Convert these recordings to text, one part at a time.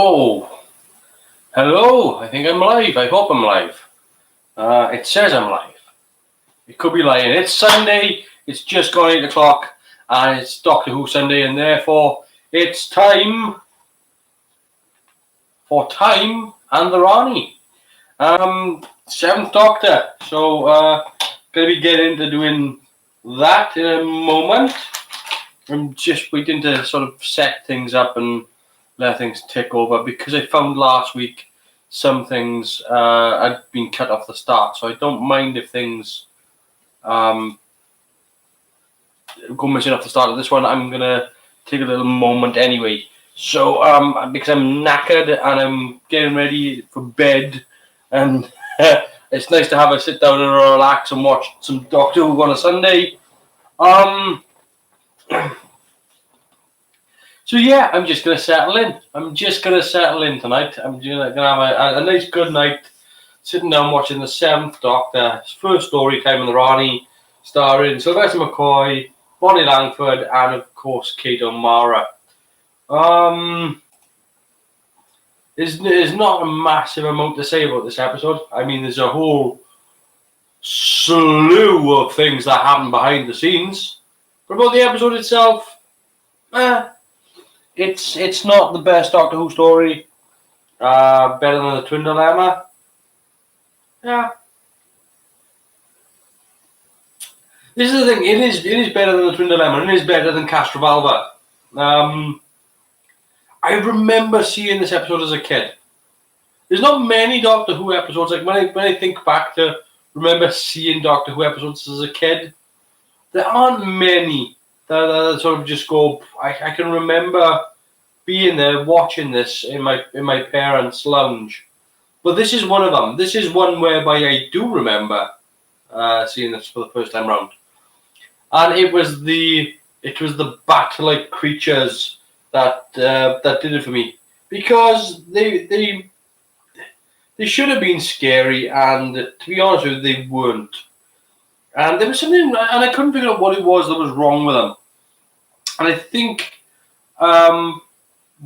Oh, hello. I think I'm live. I hope I'm live. It says I'm live. It could be lying. It's Sunday. It's just gone 8 o'clock, and it's Doctor Who Sunday, and therefore it's time for Time and the Rani. Seventh Doctor. So, gonna be getting into doing that in a moment. I'm just waiting to sort of set things up and let things tick over, because I found last week some things had been cut off the start, so I don't mind if things go missing off the start of this one. I'm gonna take a little moment anyway. So because I'm knackered and I'm getting ready for bed, and it's nice to have a sit down and relax and watch some Doctor Who on a Sunday. So yeah, I'm just gonna settle in. Tonight. I'm gonna have a nice good night, sitting down watching the Seventh Doctor, first story, Time and the Rani, starring Sylvester McCoy, Bonnie Langford, and of course Kate O'Mara. There's not a massive amount to say about this episode. I mean, there's a whole slew of things that happen behind the scenes, but about the episode itself, It's not the best Doctor Who story. Better than the Twin Dilemma. Yeah. This is the thing. It is better than the Twin Dilemma. It is better than Castrovalva. I remember seeing this episode as a kid. There's not many Doctor Who episodes. Like when I think back to remember seeing Doctor Who episodes as a kid, there aren't many that sort of just go. I can remember being there watching this in my parents' lounge, but this is one of them. This is one whereby I do remember seeing this for the first time round, and it was the bat-like creatures that did it for me, because they should have been scary, and to be honest with you, they weren't. And there was something, and I couldn't figure out what it was that was wrong with them. And I think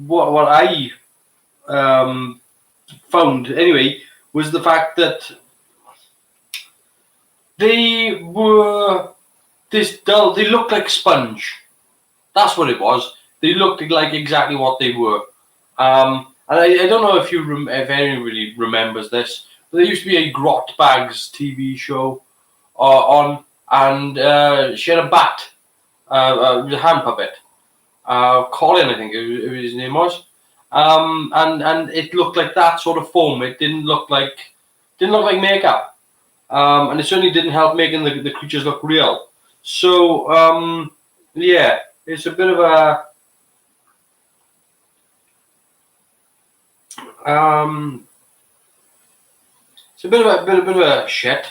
what I found anyway was the fact that they were this dull. They looked like sponge. That's what it was. They looked like exactly what they were. And I don't know if if anybody remembers this, but there used to be a Grotbags TV show on, and she had a bat, a hand puppet. Colin, I think his name was, and it looked like that sort of foam. It didn't look like makeup, and it certainly didn't help making the creatures look real. So yeah, it's a bit of a bit of a shit,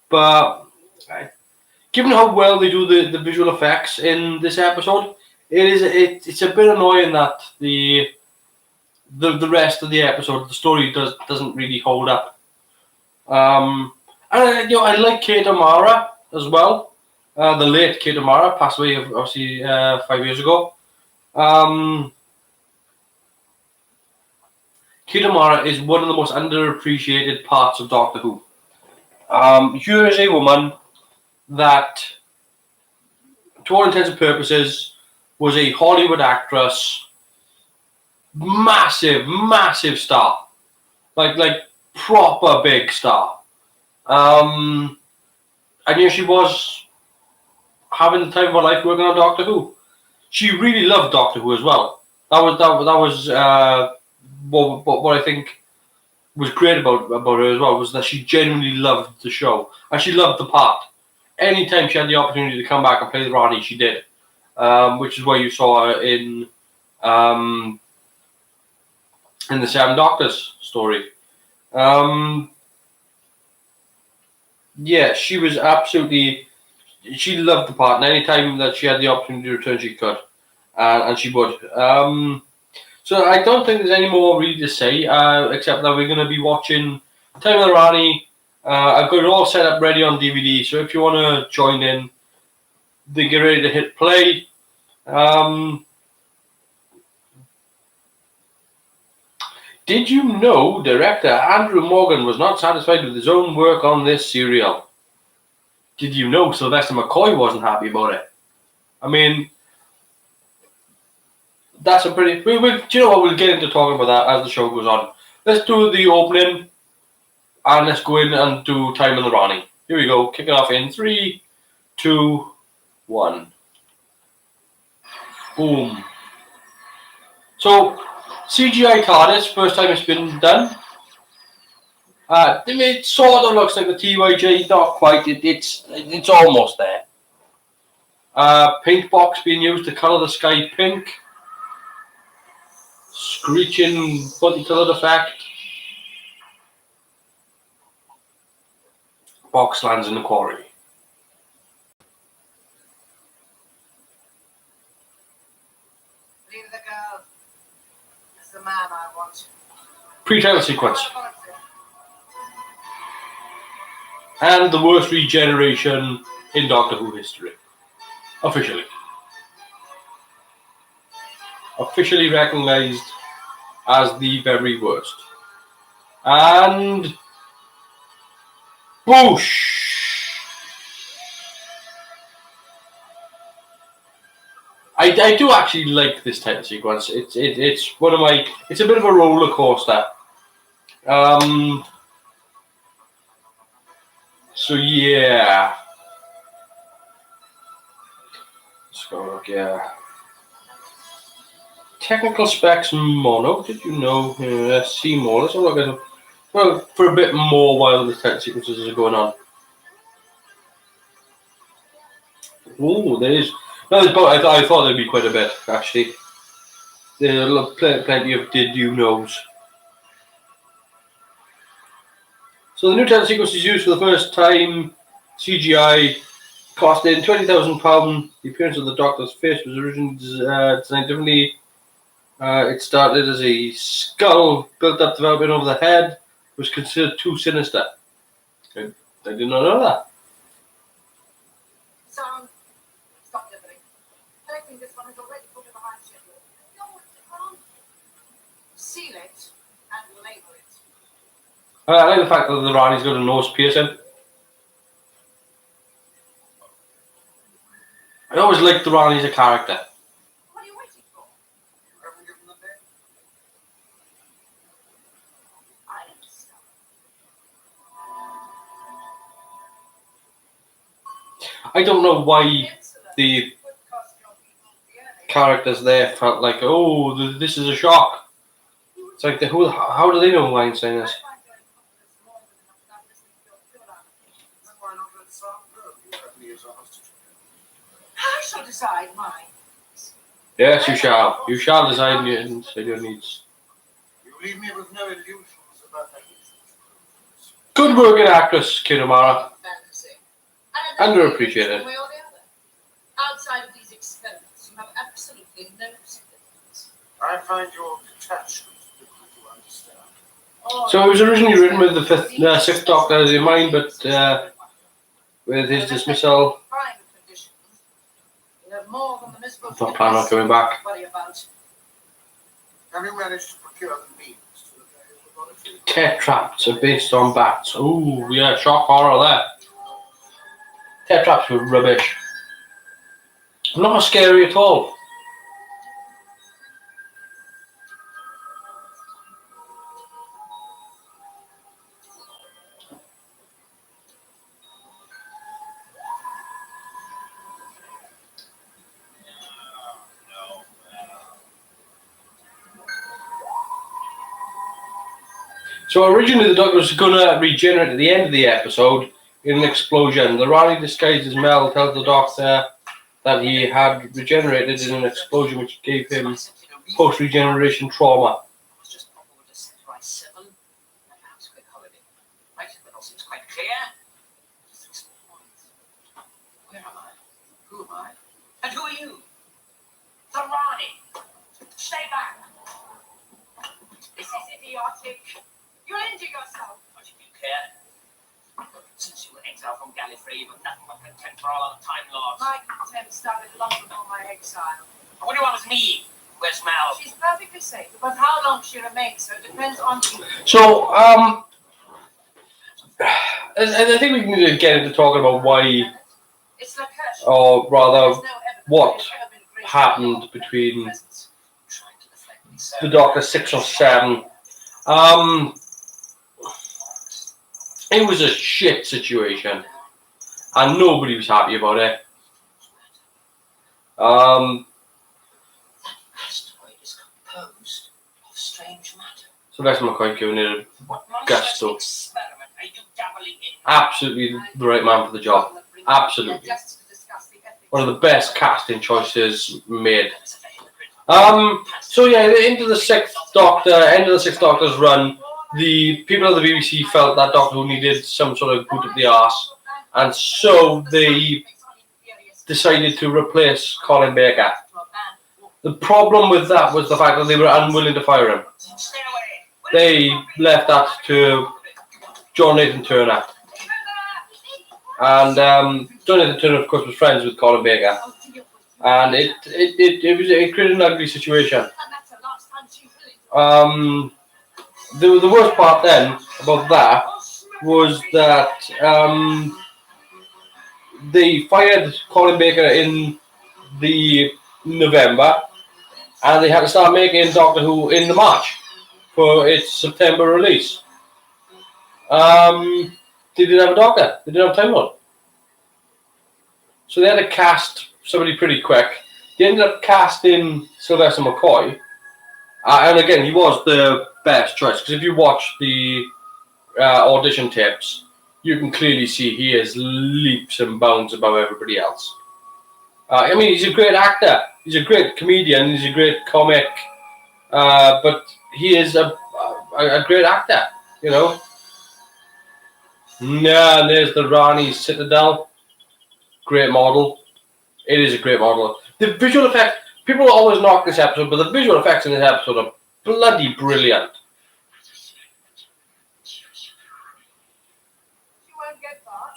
but given how well they do the visual effects in this episode, it's a bit annoying that the rest of the episode, the story doesn't really hold up. And I like Kate O'Mara as well. The late Kate O'Mara passed away obviously 5 years ago. Kate O'Mara is one of the most underappreciated parts of Doctor Who. Here is a woman that, to all intents and purposes, was a Hollywood actress, massive star, like proper big star. And here she was having the time of her life working on Doctor Who. She really loved Doctor Who as well. That was what I think was great about her as well, was that she genuinely loved the show and she loved the part. Anytime she had the opportunity to come back and play the Rani, she did. Which is why you saw her in the Seven Doctors story. Yeah, she was she loved the part, and any time that she had the opportunity to return, she could, and she would. So I don't think there's any more really to say, except that we're going to be watching Time of the Rani. I've got it all set up ready on DVD, so if you want to join in, then get ready to hit play. Did you know director Andrew Morgan was not satisfied with his own work on this serial? Did you know Sylvester McCoy wasn't happy about it? I mean, that's a pretty... do you know what? We'll get into talking about that as the show goes on. Let's do the opening, and let's go in and do Time in the Rani. Here we go. Kick it off in 3, 2, 1. Boom. So, CGI TARDIS, first time it's been done. It sort of looks like the TYJ, not quite. It's almost there. Pink box being used to colour the sky pink. Screeching multicoloured effect. Box lands in the quarry. Leave the girl. It's the man I want. Pre-title sequence. And the worst regeneration in Doctor Who history. Officially. Officially recognised as the very worst. And... whoosh! I do actually like this title sequence. It's one of my... it's a bit of a roller coaster. So yeah. Let's go look, yeah. Technical specs mono, did you know? Let's see more. Let's have a look at it. Well, for a bit more while the title sequences are going on. Oh, there is. No, I thought there'd be quite a bit, actually. There are plenty of did you knows. So the new title sequence is used for the first time. CGI costing £20,000. The appearance of the Doctor's face was originally designed differently. It started as a skull built up developing over the head. Was considered too sinister. I did not know that. Sound. Stop delivering. I think this one is already put in behind schedule. No, it can't. Seal it and label it. I like the fact that the Rani's got a nose piercing. I always liked the Rani as a character. What are you waiting for? You haven't given the bed. I understand. I don't know why the characters there felt like, oh, this is a shock. It's like, how do they know why I'm saying this? I shall decide mine. Yes, you shall. You shall decide your needs. You leave me with no illusions about that. Good working actress, Kinomara. Fantasy. Underappreciated. Outside of these experiments, you have absolutely no significance. I find your detachment difficult to understand. So it was originally written with the sixth Doctor in mind, but with his dismissal, I'm not planning on coming back. Have you managed to procure the means to repair the laboratory? Tet traps are based on bats. Oh yeah, shock horror there. Tet traps were rubbish. Not scary at all. So originally the Doctor was going to regenerate at the end of the episode in an explosion. The Rani disguised as Mel tells the Doctor that he had regenerated in an explosion which gave him post-regeneration trauma. Where am I? Who am I? And who are you? The Rani! Stay back! This is idiotic! You'll injure yourself! What do you care? Since you were exiled from Gallifrey, you've nothing but contempt for all other Time Lords. My contempt started long before my exile. And what do you want with me? Where's Mal? She's perfectly safe, but how long she remains, so it depends on you. So, I think we need to get into talking about why, or rather, what happened between the Doctor 6 or 7. It was a shit situation, and nobody was happy about it. Sylvester McCoy giving it a gusto. Absolutely the right man for the job. Absolutely. One of the best casting choices made. So yeah, into the Sixth Doctor, end of the Sixth Doctor's run, the people of the BBC felt that Doctor Who needed some sort of boot up the arse, and so they decided to replace Colin Baker. The problem with that was the fact that they were unwilling to fire him. They left that to John Nathan Turner. And John Nathan Turner, of course, was friends with Colin Baker. And it created an ugly situation. The worst part then about that was that they fired Colin Baker in the November, and they had to start making Doctor Who in the March for its September release. They didn't have a Doctor. They didn't have a Time Lord. So they had to cast somebody pretty quick. They ended up casting Sylvester McCoy. And again, he was the best choice. Because if you watch the audition tapes, you can clearly see he is leaps and bounds above everybody else. I mean, he's a great actor. He's a great comedian. He's a great comic. But he is a great actor, you know. Yeah, there's the Rani Citadel. Great model. It is a great model. The visual effects, people always knock this episode, but the visual effects in this episode are bloody brilliant. You won't get far.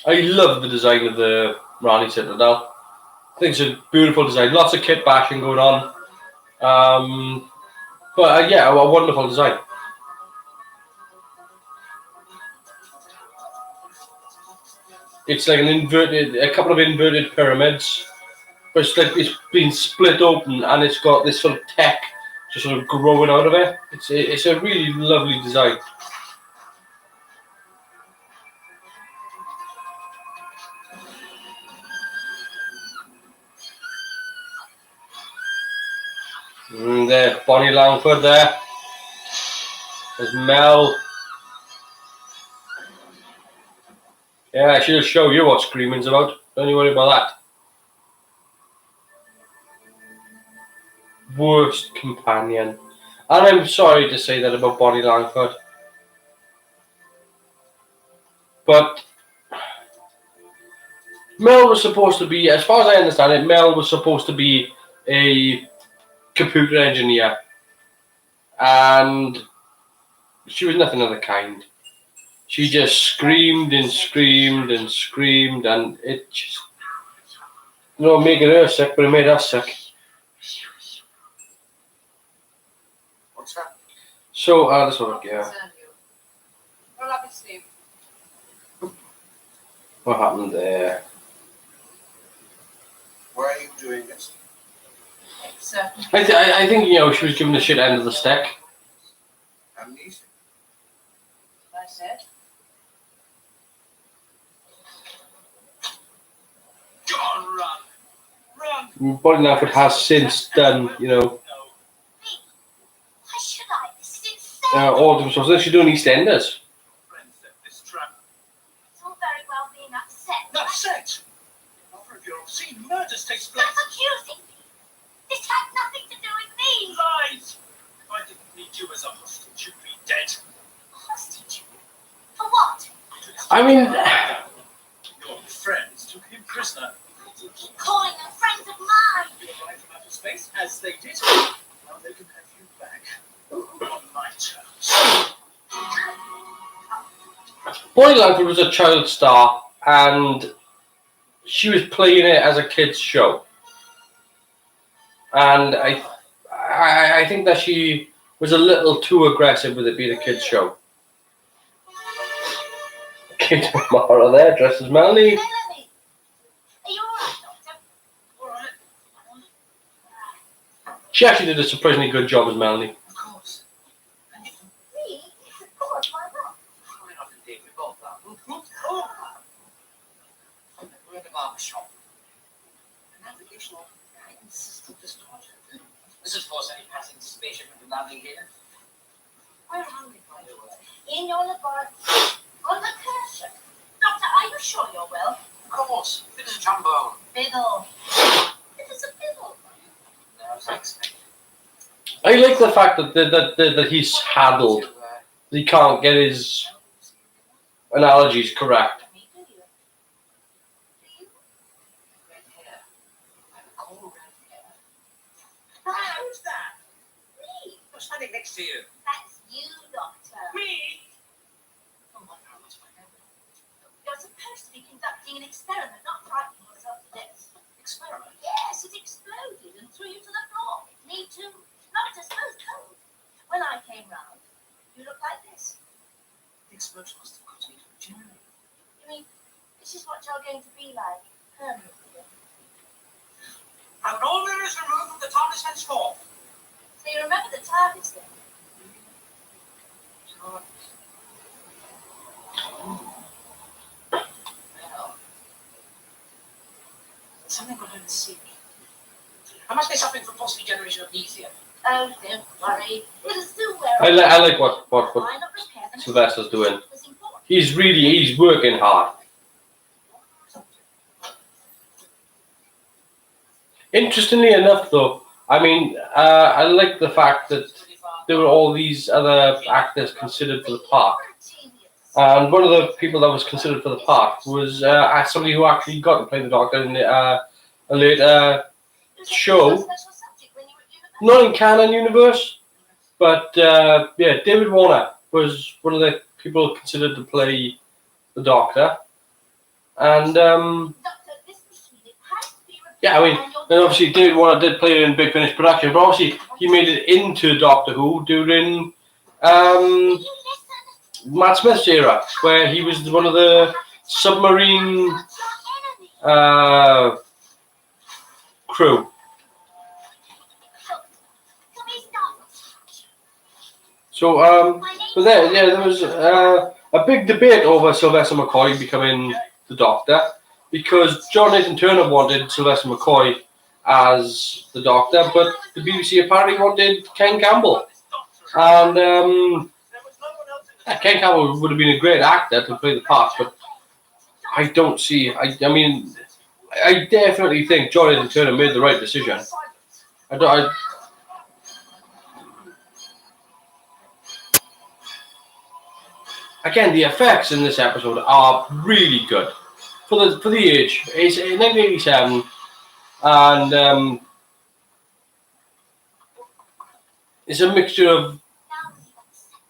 I love the design of the Rani Citadel. I think it's a beautiful design. Lots of kit bashing going on. But yeah, a wonderful design. It's like a couple of inverted pyramids, but it's been split open and it's got this sort of tech just sort of growing out of it. It's a really lovely design. There, Bonnie Langford there. There's Mel. Yeah, I should show you what Screaming's about. Don't you worry about that. Worst companion. And I'm sorry to say that about Bonnie Langford. But Mel was supposed to be, as far as I understand it, Mel was supposed to be a computer engineer. And she was nothing of the kind. She just screamed and screamed and screamed, and it just, making her sick, but it made us sick. What's that? So, this one, yeah. Roll up your sleeve. What happened there? Why are you doing this? I think, she was given the shit end of the stick. Amnesia. I said. Go on, run! Run! Bonnie Langford has since done, Why should I? This is insane. all the stuff. She's doing EastEnders. It's all very well being upset. Upset? Over of your obscene murders takes place. Stop accusing me. This had nothing to do with me. Lies! If I didn't need you as a hostage, you'd be dead. Hostage? For what? I mean, Your friends took him prisoner. You keep calling them friends of mine. You arrived from outer space, as they did. Now they can have you back. On my terms. Bonnie Langford was a child star, and she was playing it as a kids show, and I think that she was a little too aggressive with it being a kids show. Kids with Mara there, dressed as Melanie. Melanie, are you alright, Doctor? Alright. She actually did a surprisingly good job as Melanie. Of course. And you can Me? Of course, why not? hurry up and Dave, we both are. We're in the barber shop. A navigational guidance system distortion. This is for any passing spaceship into landing here. Where are we, by the way? In your laboratory. On the cursor. Doctor, are you sure you're well? Of course. Fit as a trombone. Fiddle. It is a fiddle. No, I was expecting. I like the fact that he's haddled. He can't get his analogies correct. Me, do you? Do you? Red hair. I have a cool red hair. Who's that? Me. I'm standing next to you. That's you, Doctor. Me? Oh my God, what's my hair? You're supposed to be conducting an experiment, not frightening yourself to death. Experiment. Yes, it exploded and threw you to the floor. Me too. Not to suppose cold. When I came round, you looked like this. The explosion must have caused me to regenerate. You mean, this is what you're going to be like, permanently? And all there is removed from the TARDIS henceforth. So you remember the TARDIS then? Well, something got over the sea. I must be suffering from post-regeneration amnesia. Oh, don't worry. It'll still wear I like what Why not repair them? Sylvester's doing. It's important. He's working hard. Interestingly enough, though, I mean, I like the fact that there were all these other actors considered for the part. And one of the people that was considered for the part was somebody who actually got to play the Doctor in a later show, not in canon universe, but yeah, David Warner was one of the people considered to play the Doctor. And yeah, I mean, and obviously David Warner did play it in Big Finish production, but obviously he made it into Doctor Who during Matt Smith's era, where he was one of the submarine crew. So, but there was a big debate over Sylvester McCoy becoming the Doctor, because John Nathan Turner wanted Sylvester McCoy as the Doctor, but the BBC apparently wanted Ken Campbell. And Ken Campbell would have been a great actor to play the part, but I don't see. I mean, I definitely think John Nathan Turner made the right decision. Again, the effects in this episode are really good for the age. It's 1987, and it's a mixture of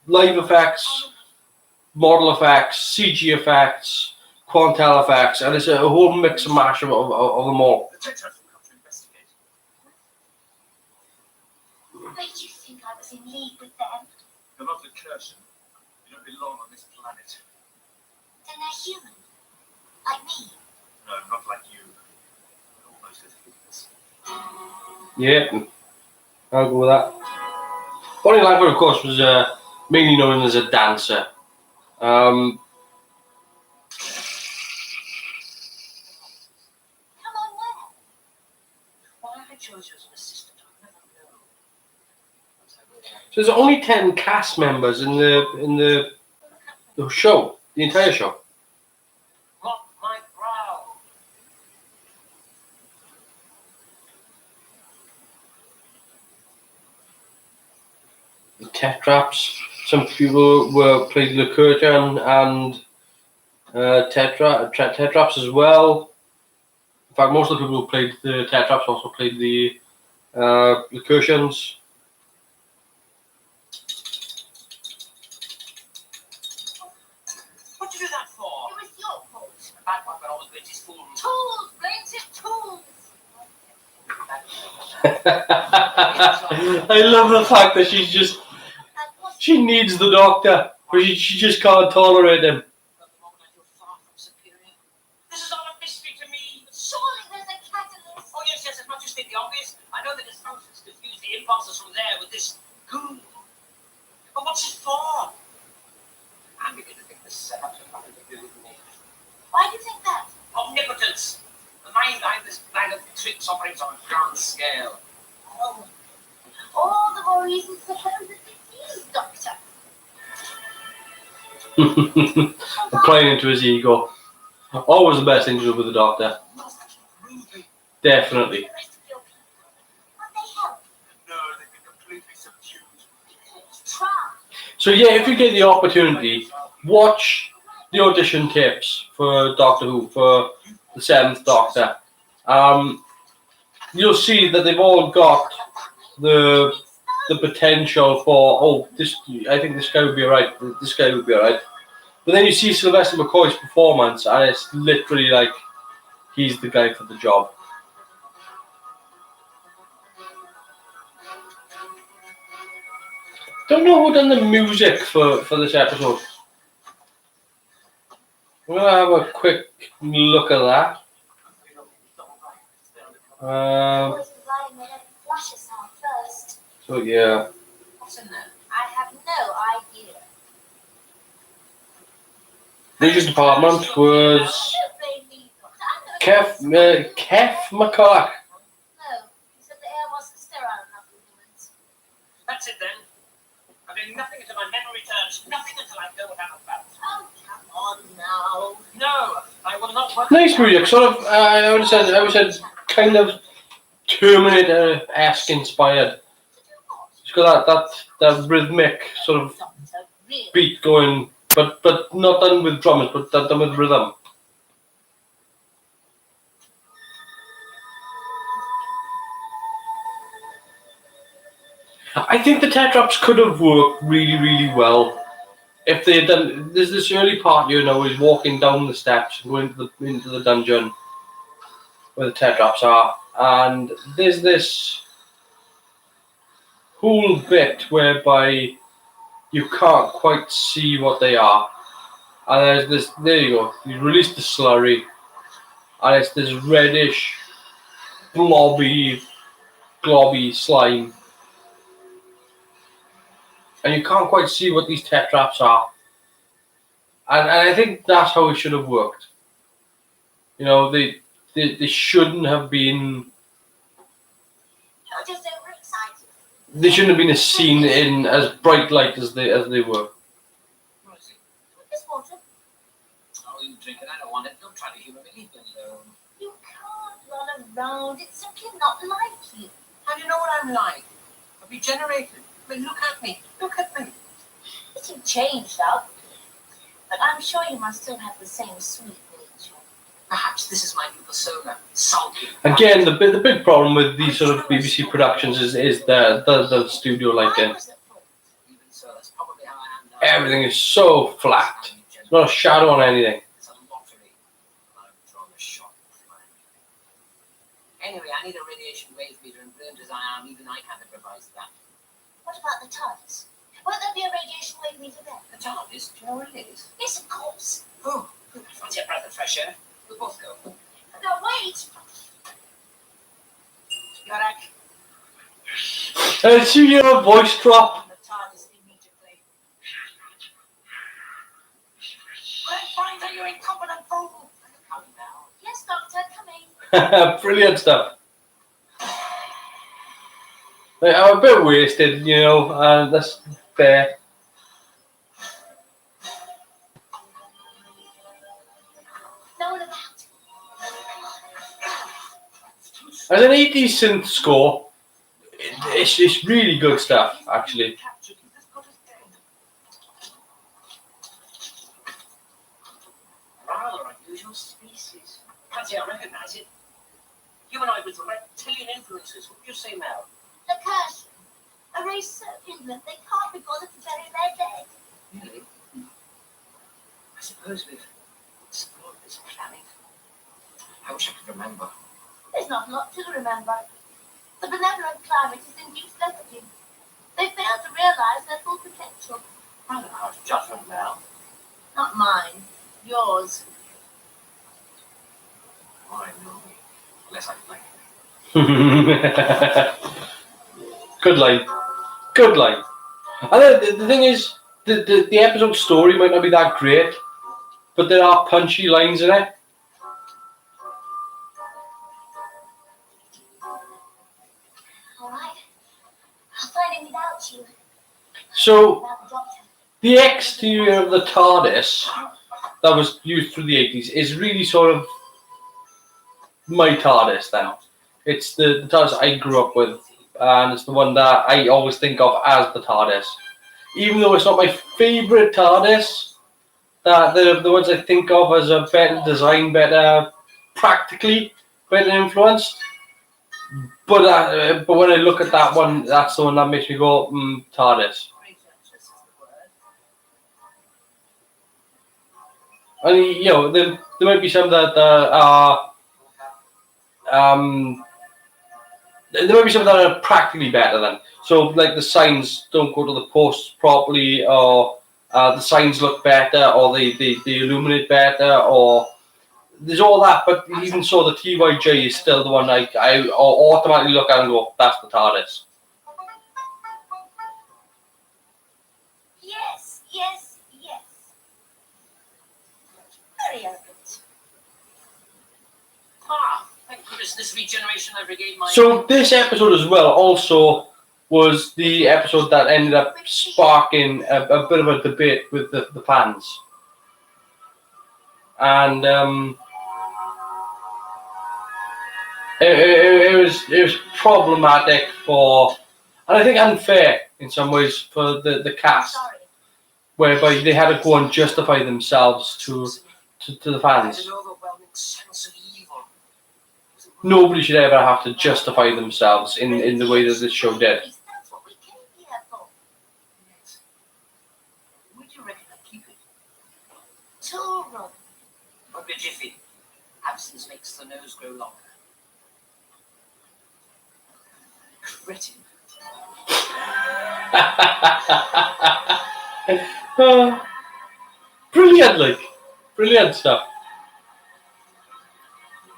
live effects, model effects, CG effects, Quantel effects, and it's a whole mix and mash of them all. The Tetrad will come to investigate. Made you think I was in league with them? You're not a Curson. You don't belong on this planet. Then they're human. Like me. No, not like you. Almost as hideous. Yeah, I'll go with that. Bonnie Langford, of course, was mainly known as a dancer. Come on, where? Why I chose you as an assistant, I'll never know. So there's only 10 cast members in the show, the entire show. Not my brow. The Tetraps. Some people were played Lucurtian and Tetraps as well. In fact, most of the people who played the Tetraps also played the Lucurtians. What'd you do that for? It was your fault. A bad one, but always makes his fool Tools, blatant tools. I love the fact that she needs the doctor, but she just can't tolerate him. At the moment, I feel far from superior. This is all a mystery to me. Surely there's a catalyst. Oh, yes, as much as state the obvious. I know the dysfunctions confuse the impulses from there with this goo. But what's it for? I'm beginning to think this setup has nothing to do with me. Why do you think that? Omnipotence. The mind behind this bag of tricks operates on a grand scale. Oh, all the more reason to suppose that it is, Doctor. Playing into his ego. Always the best thing to do with the doctor. Definitely. The rest of your people, would they help? No, they've been completely subdued. Try. So yeah, if you get the opportunity, watch the audition tapes for Doctor Who, for the 7th Doctor. You'll see that they've all got the potential for, I think this guy would be alright, this guy would be alright. But then you see Sylvester McCoy's performance, and it's literally like he's the guy for the job. Don't know who done the music for this episode. We're gonna have a quick look at that. Always providing they don't flash us out first. So yeah, What's in there? I have no idea. music department was Don't blame me, Doctor. I'm gonna Kev McCulloch. No, he said the air wasn't sterile enough for humans. That's it then. I'm doing nothing until my memory returns. Nothing until I know what I'm about. Oh, come on now. No, I will not work. Nice music, sort of. I would say kind of Terminator-esque inspired. It's got that rhythmic sort of Doctor, really? beat going, but not done with drummers, but done with rhythm. I think the tetraps could have worked really, really well if they had done. There's this early part, he's walking down the steps and going into the dungeon where the tetraps are, and there's this whole bit whereby you can't quite see what they are, and there's this. There you go. You release the slurry, and it's this reddish, globby slime. And you can't quite see what these tetraps are. And I think that's how it should have worked. They shouldn't have been. You're just overexcited. They shouldn't have been seen in as bright light as they were. What is it? This water. Oh, you drink it. I don't want it. Don't try to humor me. Leave me alone. You can't run around. It's simply not like you. How do you know what I'm like? I'll be generated. I mean, look at me. Look at me. But you've changed up. But I'm sure you must still have the same sweet nature. Perhaps this is my new persona. Sulky. Again, the big problem with these sort of BBC productions is the studio lighting. I was at fault. Even so, that's probably how I am now. Everything is so flat. There's not a shadow on anything. It's a lottery. I've drawn a shot. Anyway, I need a radiation wave meter, and brilliant as I am, even I can't improvise that. What about the TARDIS? Won't there be a radiation wave meter there? The TARDIS? Do you know where it is? Yes, of course. Oh, fancy a breath of fresh air. We'll both go. No, wait. Yarak. See your voice drop. The TARDIS immediately. Let's find out, you incompetent fool. I'm coming now. Yes, Doctor, come in. Brilliant stuff. I'm a bit wasted, and that's fair. No one about. As an 80s synth score, it's really good stuff, actually. Rather unusual species. Can't say I recognize it. Humanoid with reptilian influences. What would you say, Mel? The curse. A race so indolent they can't be bothered to bury their dead. Really? I suppose we've explored this planet. I wish I could remember. There's not a lot to remember. The benevolent climate has induced lethargy. They fail to realize their full potential. I don't know how to judge them now. Not mine, yours. Oh, I know. Unless I like Good line. Good line. And the thing is, the episode story might not be that great, but there are punchy lines in it. All right. I'll find him without you. So, Without the doctor. the exterior of the TARDIS that was used through the 80s is really sort of my TARDIS then. It's the TARDIS I grew up with, and it's the one that I always think of as the TARDIS. Even though it's not my favourite TARDIS, that the ones I think of as a better design, better practically, better influenced. But when I look at that one, that's the one that makes me go, TARDIS. And you know, there might be some that are there might be some that are practically better than. So like the signs don't go to the posts properly, or the signs look better, or they illuminate better, or there's all that. But even so, the TYJ is still the one I automatically look at and go, that's the TARDIS. Yes, yes, yes. Very elegant. Ah, thank goodness this regeneration I regained my... So this episode as well also was the episode that ended up sparking a bit of a debate with the fans. And it was problematic for, and I think unfair in some ways for the cast, Sorry. whereby they had to go and justify themselves to the fans. An overwhelming sense of evil. Nobody should ever have to justify themselves in the way that this show did. That's what we came here for. Yes. Would you reckon I'd keep it? Too wrong. But with Jiffy, absence makes the nose grow longer. Cretin. Brilliant stuff.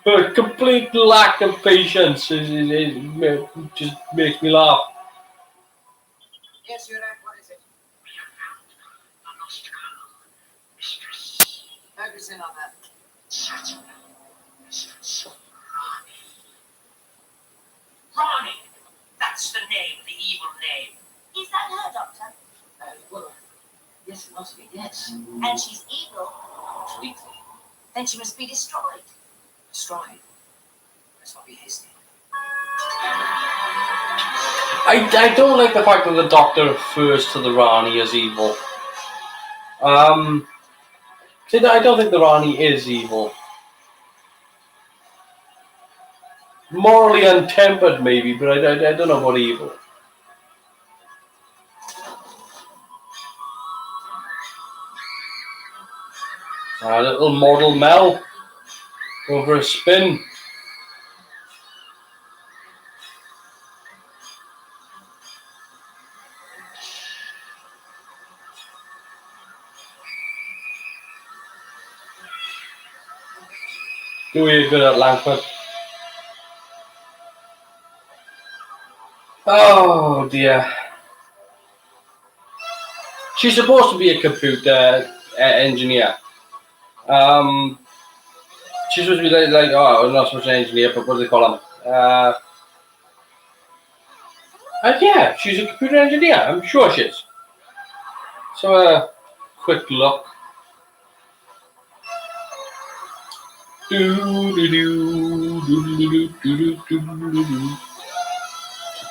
But complete lack of patience just makes me laugh. Yes, you're right. What is it? We have found a lost girl, Mistress Focus in on that. Saturn. Mistress Rani. That's the name, the evil name. Is that her, Doctor? Well, yes, it must be, yes. And she's evil. Completely. Then she must be destroyed. Destroyed. Let's not be hasty. I don't like the fact that the Doctor refers to the Rani as evil. See, I don't think the Rani is evil. Morally untempered, maybe, but I don't know about evil. A little model Mel over a spin. Do we good at Langford? Oh dear. She's supposed to be a computer engineer. She's supposed to be like oh, not so much an engineer, but what do they call them? Yeah, she's a computer engineer. I'm sure she is. So quick look.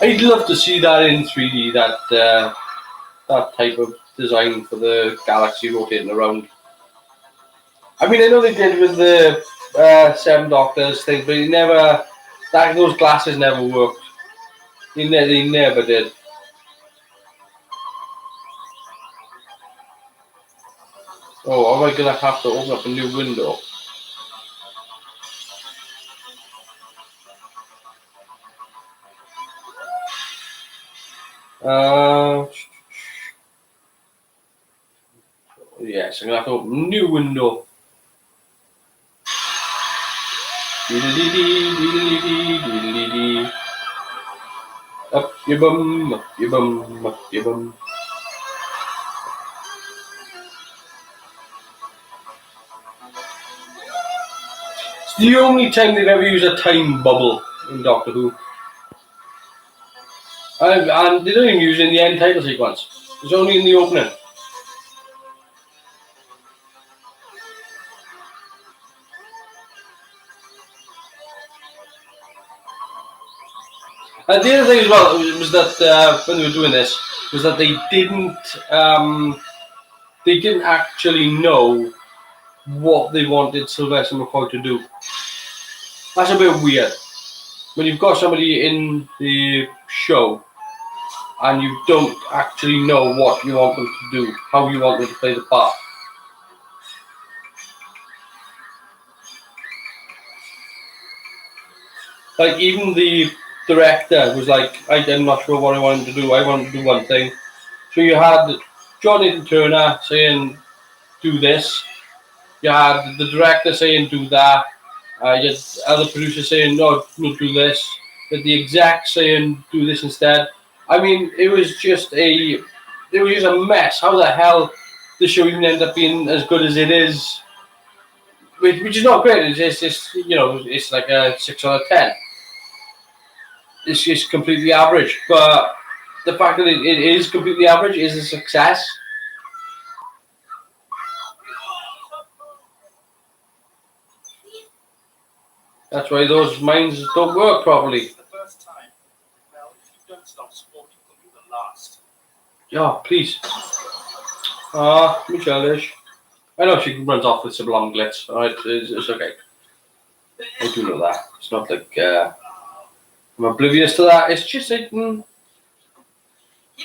I'd love to see that in 3D. That type of design for the galaxy rotating around. I mean, I know they did with the Seven Doctors thing, but those glasses never worked. They never did. Oh, am I gonna have to open up a new window? Yes, I'm gonna have to open a new window. Dee-dee-dee-dee, up your bum, up your bum, up your bum. It's the only time they've ever used a time bubble in Doctor Who. And they don't even use it in the end title sequence. It's only in the opening. And the other thing as well was that when they were doing this, was that they didn't actually know what they wanted Sylvester McCoy to do. That's a bit weird. When you've got somebody in the show and you don't actually know what you want them to do, how you want them to play the part. Like, even the director was like, I'm not sure what I want him to do. I want him to do one thing. So you had John Nathan Turner saying, do this. You had the director saying, do that. You had other producers saying, no, do this. You had the exec saying, do this instead. I mean, it was just a mess. How the hell the show even ended up being as good as it is? Which is not great. It's just, it's like a 6 out of 10. It's just completely average. But the fact that it is completely average is a success. That's why those minds don't work properly. It's the first time. Well, if you don't stop supporting, it'll be the last. Yeah, please. Michelle-ish. I know she runs off with some long glitz. Alright, it's okay. I do know that. It's not like I'm oblivious to that. It's just You know, I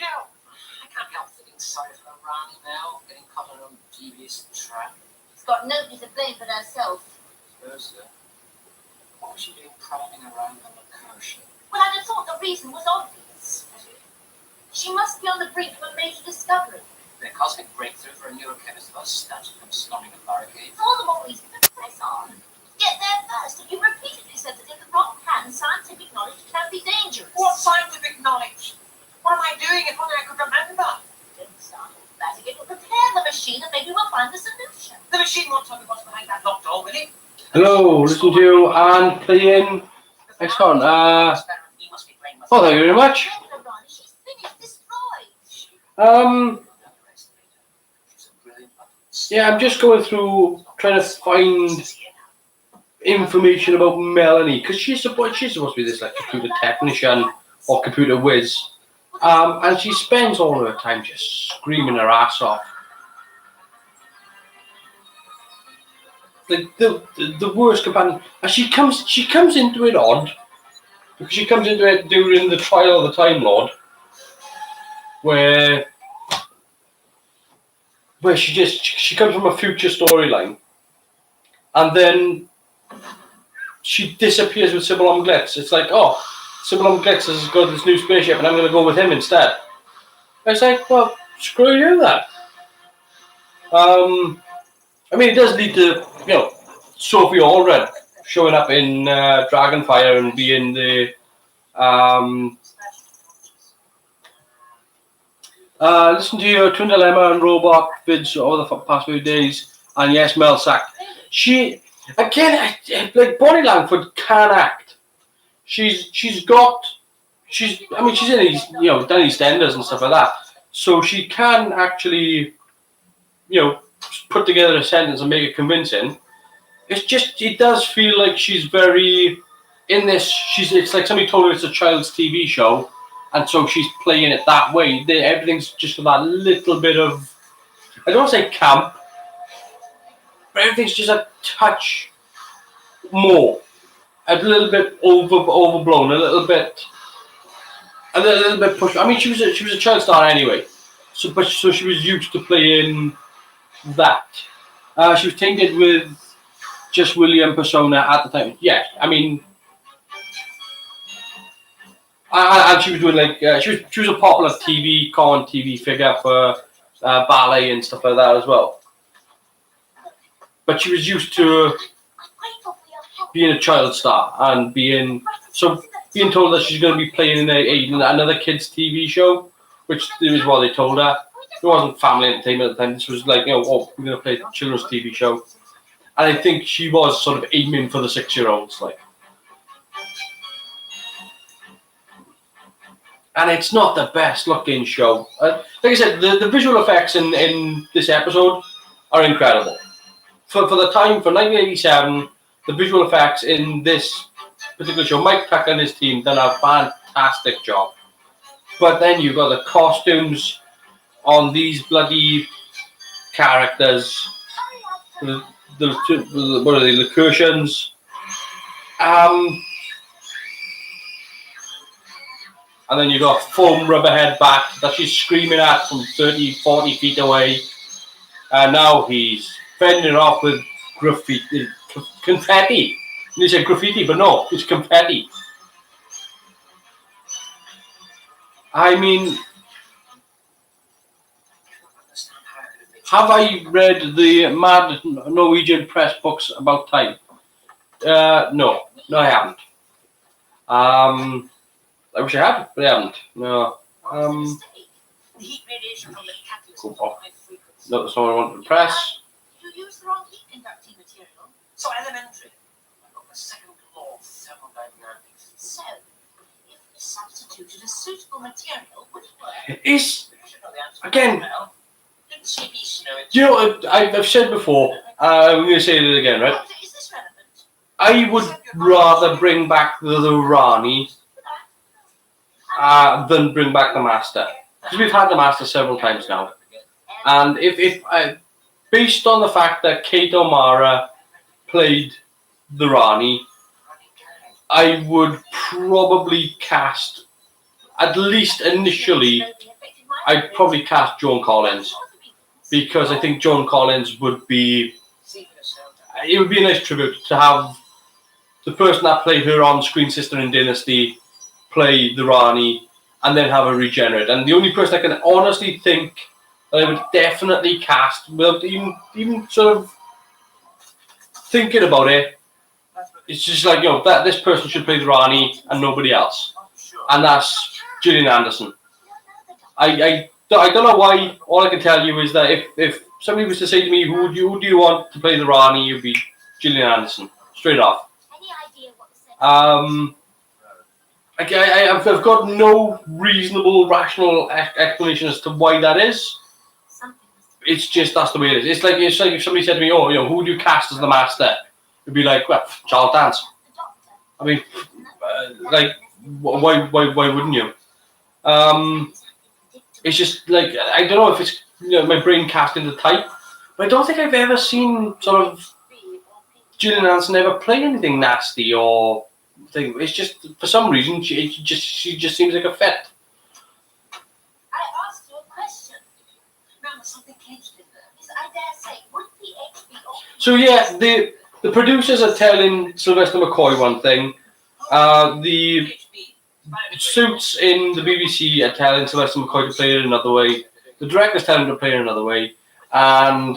can't help feeling sorry for Rani now, getting caught in her own devious trap. She's got nobody to blame but herself. Ursula, what was she doing prowling around on the coast? Well, I'd have thought the reason was obvious. She must be on the brink of a major discovery. The cosmic breakthrough for a neurochemist was snatched from storming a barricade. It's all the more reason to press on. Get there first, and you repeatedly said that in the wrong hands, scientific knowledge can be dangerous. What scientific knowledge? What am I doing if only I could remember? Don't sound emphatic. It will prepare the machine, and maybe we'll find the solution. The machine won't tell me what's behind that locked door, will it? hello, listen to and playing. Next one. He must be playing with Oh, thank you very much. Rani, she's finished, destroyed. She's a brilliant Yeah, I'm just going through trying to find information about Melanie because she's supposed to be this like computer technician or computer whiz, and she spends all her time just screaming her ass off. Like the worst companion, and she comes into it odd because she comes into it during the trial of the Time Lord, where she comes from a future storyline, and then she disappears with Sybil Glitz. It's like, oh, Sybil Glitz has got this new spaceship, and I'm going to go with him instead. It's like, well, screw you then. I mean, it does lead to, Sophie Allred showing up in Dragonfire and being the listen to your Twin Dilemma and Robot vids over the past few days, and yes, Mel sacked. She again, like Bonnie Langford can act. She's in these, done EastEnders and stuff like that, so she can actually, put together a sentence and make it convincing. It's just, it does feel like she's very in this. It's like somebody told her it's a child's TV show, and so she's playing it that way. Everything's just got that little bit of, I don't want to say camp, but everything's just a touch more, a little bit overblown, a little bit pushed. I mean, she was a child star anyway, so she was used to playing that. She was tainted with just William persona at the time. Yeah, I mean, And she was doing like she was a popular common TV figure for ballet and stuff like that as well. But she was used to being a child star and being told that she's going to be playing in another kids TV show, which is what they told her. It wasn't family entertainment at the time. This was like, we're going to play a children's TV show, and I think she was sort of aiming for the 6-year-olds, like. And it's not the best looking show. Like I said, the visual effects in this episode are incredible. For the time, for 1987, the visual effects in this particular show, Mike Tucker and his team done a fantastic job. But then you've got the costumes on these bloody characters. What are they, the cushions? And then you've got foam rubber head bat that she's screaming at from 30, 40 feet away. And now he's fending it off with confetti. You said graffiti, but no, it's confetti. I mean, have I read the mad Norwegian press books about time? No, I haven't. I wish I had, but I haven't. No. No, that's all I want to press. You used the wrong heat conducting material. So elementary. I've got the second law of thermodynamics. So, if we substituted a suitable material, would it work? It's, I should know the answer. again, Didn't CBC know it? you know, I've said before, I'm going to say it again, right? Doctor, is this relevant? I would rather bring back the Rani than bring back the Master. Because we've had the Master several times now. And if I, based on the fact that Kate O'Mara played the Rani, I would probably cast, at least initially, I'd probably cast Joan Collins. Because I think Joan Collins would be, it would be a nice tribute to have the person that played her on-screen sister in Dynasty play the Rani and then have her regenerate. And the only person I can honestly think that I would definitely cast without even sort of thinking about it, it's just like, that this person should play the Rani and nobody else. And that's Gillian Anderson. I don't know why. All I can tell you is that if somebody was to say to me, who do you want to play the Rani, it would be Gillian Anderson, straight off. I've got no reasonable, rational explanation as to why that is. It's just that's the way it is. It's like if somebody said to me, who would you cast as the Master? It'd be like, well, Charles Dance. I mean, why wouldn't you? It's just like, I don't know if it's my brain casting the type, but I don't think I've ever seen sort of Gillian Anderson ever play anything nasty or thing. It's just, for some reason, she just seems like a fit. I asked you a question. Remember, something changed in there. I dare say, would the HBO... So yeah, the producers are telling Sylvester McCoy one thing. The suits in the BBC are telling Sylvester McCoy to play it another way. The director's telling him to play it another way. And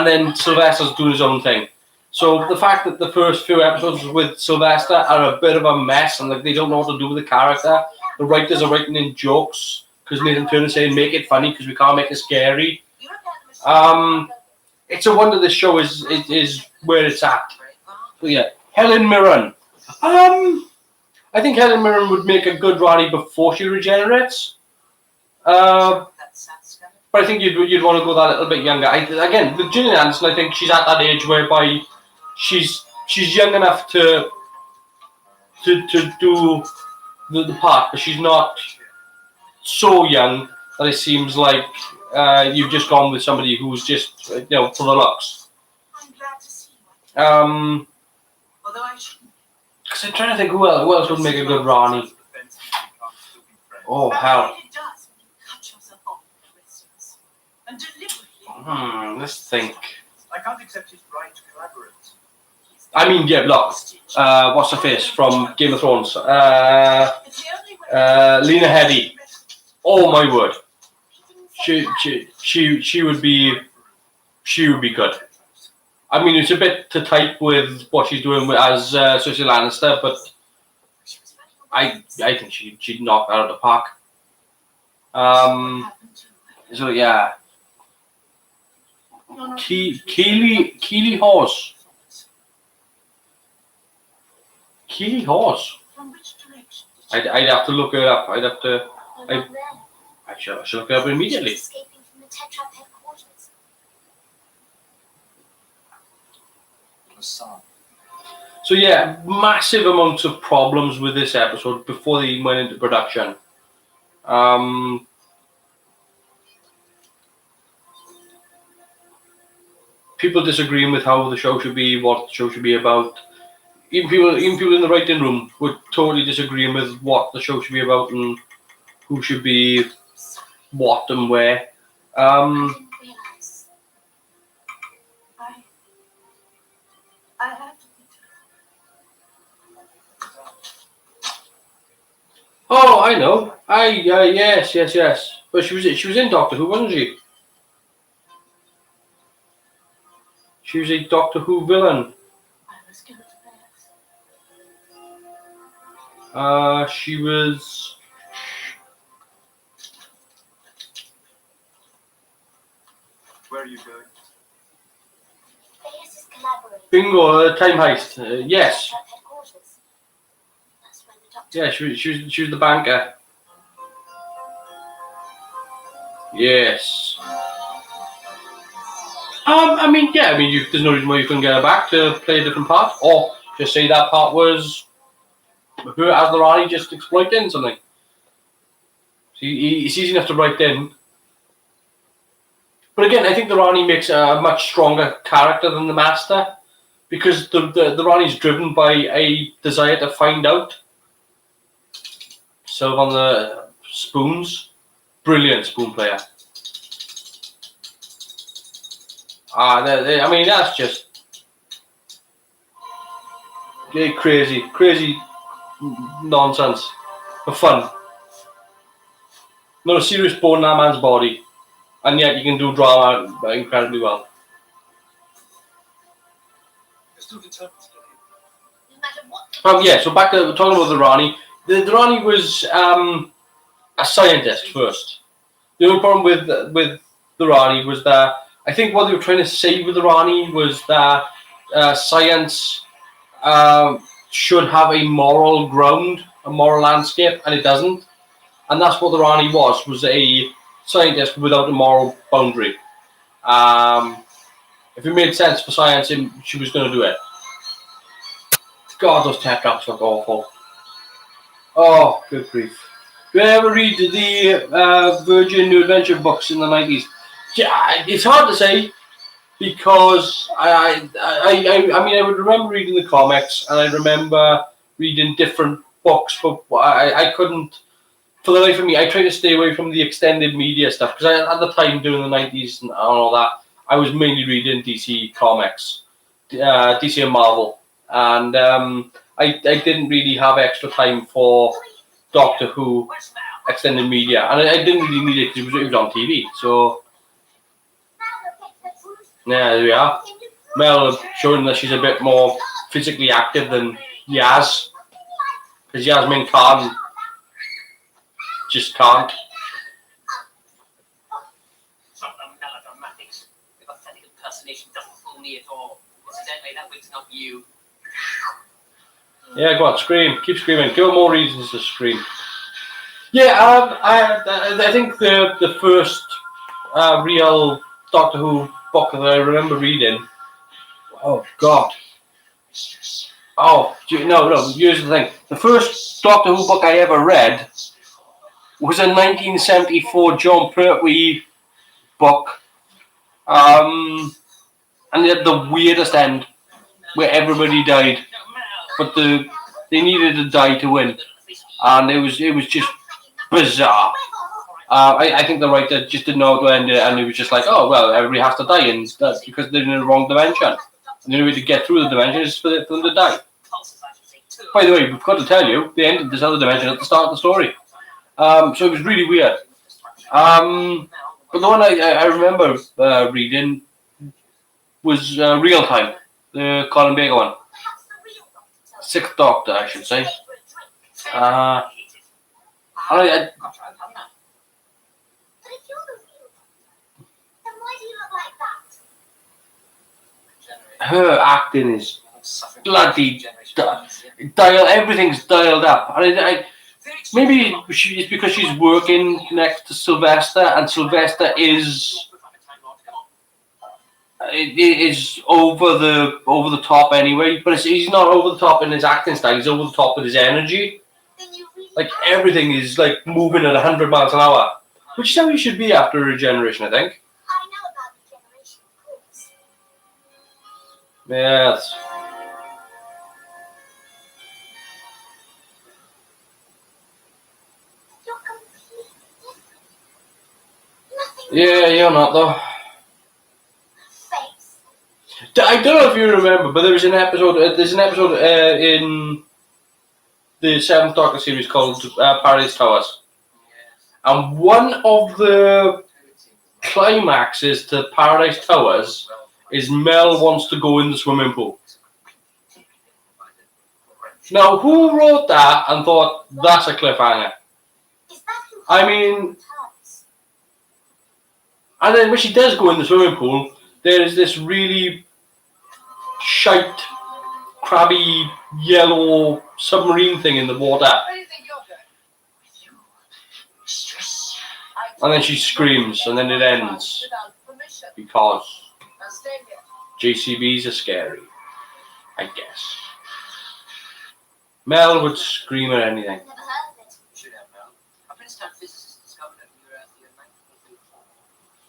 then Sylvester's doing his own thing. So the fact that the first few episodes with Sylvester are a bit of a mess and they don't know what to do with the character. The writers are writing in jokes because Nathan Turner's saying make it funny because we can't make it scary. It's a wonder this show is where it's at. But yeah, Helen Mirren. I think Helen Mirren would make a good Rani before she regenerates. But I think you'd want to go that little bit younger. Again, with Gillian Anderson, I think she's at that age whereby she's young enough to do the part, but she's not so young that it seems like you've just gone with somebody who's just for the looks. I'm glad to see you. Although I shouldn't. Because I'm trying to think who else would make a good Rani. Oh hell. It does when you cut yourself off for instance. And deliberately. Let's think. I can't accept his right to collaborate. I mean, yeah, look, what's her face from Game of Thrones? It's the only way. Lena Headey. Oh my word, she would be good. I mean, it's a bit to type with what she's doing as Cersei Lannister, but I think she'd knock that out of the park. So yeah, Keely Horse. Keely Horse. From which direction? I'd have to look it up. I'd have to. They're not there. I should look it up immediately. She's escaping from the Tetrap headquarters. So yeah, massive amounts of problems with this episode before they even went into production. People disagreeing with how the show should be, what the show should be about. Even people in the writing room were totally disagreeing with what the show should be about and who should be what and where. I didn't realize. I had to be. Oh, I know. Yes. But she was in Doctor Who, wasn't she? She was a Doctor Who villain. I was going to bed. She was. Where are you going? Phineas is collaborating. Bingo, time heist. Yes. Tetrap headquarters. That's where the doctor. Yeah, she was the banker. Yes. I mean, there's no reason why you couldn't get her back to play a different part, or just say that part was her as the Rani just exploiting something. It's easy enough to write in. But again, I think the Rani makes a much stronger character than the Master, because the Rani's driven by a desire to find out. So on the spoons, brilliant spoon player. I mean, that's just crazy nonsense for fun. Not a serious bone in that man's body, and yet you can do drama incredibly well. You're still determined to get No matter what. Yeah, so back to talking about the Rani. The Rani was a scientist first. The only problem with the Rani was that I think what they were trying to say with the Rani was that science should have a moral ground, a moral landscape, and it doesn't. And that's what the Rani was a scientist without a moral boundary. If it made sense for science, she was going to do it. God, those Tetraps look awful. Oh, good grief. Did you ever read the Virgin New Adventure books in the 90s? Yeah, it's hard to say, because I mean, I would remember reading the comics, and I remember reading different books, but I couldn't, for the life of me, I tried to stay away from the extended media stuff, because at the time, during the 90s and all that, I was mainly reading DC comics, DC and Marvel, and I didn't really have extra time for Doctor Who extended media, and I didn't really need it because it was on TV, so yeah, there we are. Mel showing that she's a bit more physically active than Yaz, because Yasmin just can't. Some of the melodramatics. The pathetic impersonation doesn't fool me at all. Incidentally, that wig's not you. Yeah, go on, scream, keep screaming. Give her more reasons to scream. Yeah, I think the first real Doctor Who book that I remember reading. Oh God. Oh no. Here's the thing. The first Doctor Who book I ever read was a 1974 John Pertwee book, and it had the weirdest end where everybody died, but they needed to die to win, and it was just bizarre. I think the writer just didn't know how to end it, and it was just like, oh well, everybody has to die, and that's because they're in the wrong dimension. And the only way to get through the dimension is for them to die. Pulses, I should say, too. By the way, we've got to tell you, they ended this other dimension at the start of the story. So it was really weird. But the one I remember reading was Real Time, the Colin Baker one. Sixth Doctor, I should say. I I- I've tried, haven't I? But if you're the real doctor, then why do you look like that? Her acting is Suffering bloody generation. dial. Everything's dialed up. Maybe it's because she's working next to Sylvester, and Sylvester is over the top anyway. But he's not over the top in his acting style. He's over the top with his energy. Then you really Like everything is like moving at 100 miles an hour, which is how you should be after regeneration, I think. I know about regeneration, of course. Yes. You're completely different. Nothing Yeah, you're not though. face. I don't know if you remember, but there was an episode. There's an episode in the Seventh Doctor series called Paradise Towers, and one of the climaxes to Paradise Towers is Mel wants to go in the swimming pool. Now, who wrote that and thought that's a cliffhanger? Is that who I mean, turns? and then when she does go in the swimming pool, there is this really shite, crabby, yellow submarine thing in the water. Where do you think you're going? Mistress. And then she screams, and then it ends. Without permission. Because Now stay here. JCBs are scary, I guess. Mel would scream at anything. Never heard of it. You should have known. A Princeton physicist discovered it in the year 1934.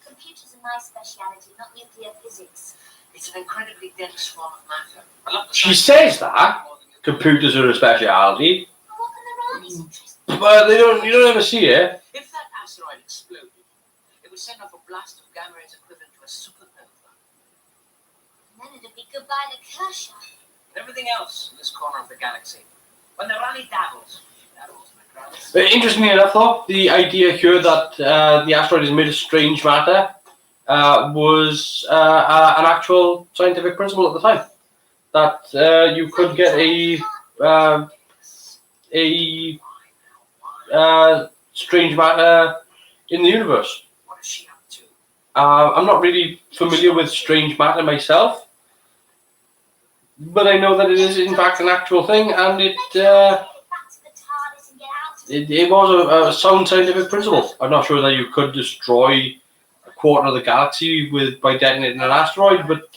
Computers are my speciality, not nuclear physics. It's an incredibly dense form of matter. I love the She science says that computers are a speciality, Well, what can the Ranis interest? but you don't ever see it. If that asteroid exploded, it would send off a blast of gamma rays equivalent to a supernova. And then it'd be goodbye to Kershaw. And everything else in this corner of the galaxy. When the Rani dabbles, my crowds. Interestingly enough, though, the idea here that the asteroid is made of strange matter was an actual scientific principle at the time. That you could get a strange matter in the universe. What is she up to? I'm not really familiar with strange matter myself, but I know that it is in fact an actual thing, and Back to the TARDIS and get out of it. it was a sound scientific principle. I'm not sure that you could destroy a quarter of the galaxy by detonating an asteroid, but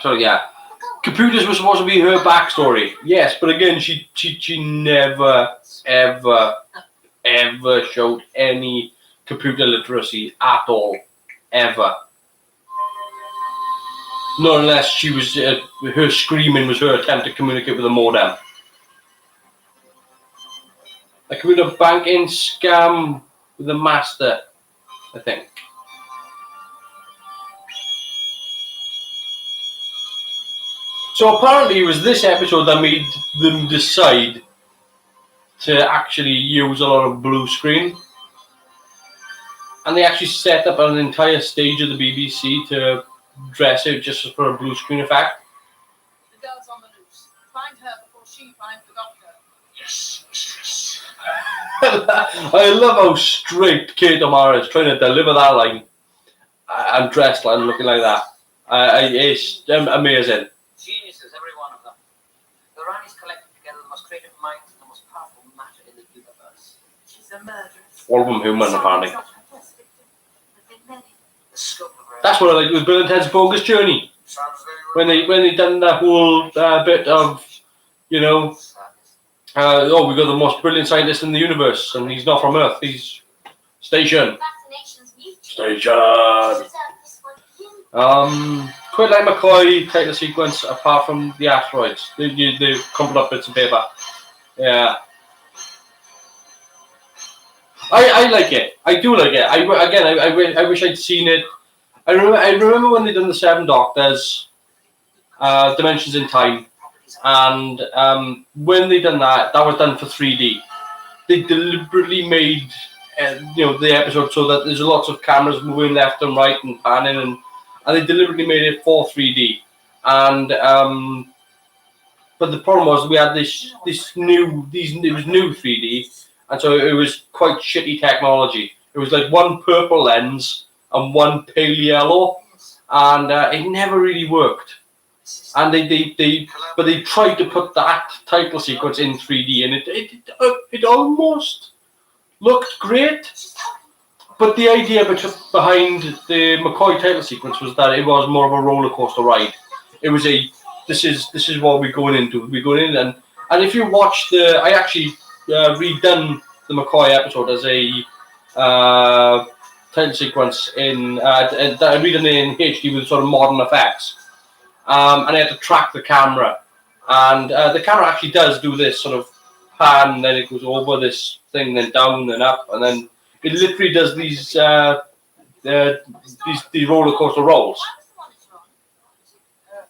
so yeah. Computers were supposed to be her backstory, yes, but again, she never, ever showed any computer literacy at all, ever. Not unless she was her screaming was her attempt to communicate with a modem. A computer banking scam with a master, I think. So apparently it was this episode that made them decide to actually use a lot of blue screen. And they actually set up an entire stage of the BBC to dress it just for a blue screen effect. The girl's on the loose. Find her before she finds the doctor. Yes, mistress. I love how straight Kate O'Mara is trying to deliver that line and dressed and looking like that. It's amazing. Geniuses, every one of them. The Ranis collected together the most creative minds and the most powerful matter in the universe. She's a murderess. All of them human, apparently. Not her first victim. There've been many. The scope of her. That's what I like with Bill and Ted's Bogus Journey. Sounds very When they done that whole bit of, you know, we got the most brilliant scientist in the universe, and he's not from Earth. He's station. Fascination's mutual. Station. Surface for you. Quite like McCoy title sequence, apart from the asteroids. They crumpled up bits of paper. Yeah. I like it. I do like it. I wish I'd seen it I remember when they done the Seven Doctors, Dimensions in Time, and when they done that, that was done for 3D. They deliberately made the episode so that there's lots of cameras moving left and right and panning, and they deliberately made it for 3D. And but the problem was we had it was new 3D, and so it was quite shitty technology. It was like one purple lens and one pale yellow, and it never really worked. And they tried to put that title sequence in 3D, and it almost looked great. But the idea behind the McCoy title sequence was that it was more of a roller coaster ride. It was this is what we're going into. We're going in, and if you watch I actually redone the McCoy episode as a title sequence in I redone it in HD with sort of modern effects. And I had to track the camera, and the camera actually does do this sort of pan, then it goes over this thing, then down, then up, and then it literally does these roller coaster rolls.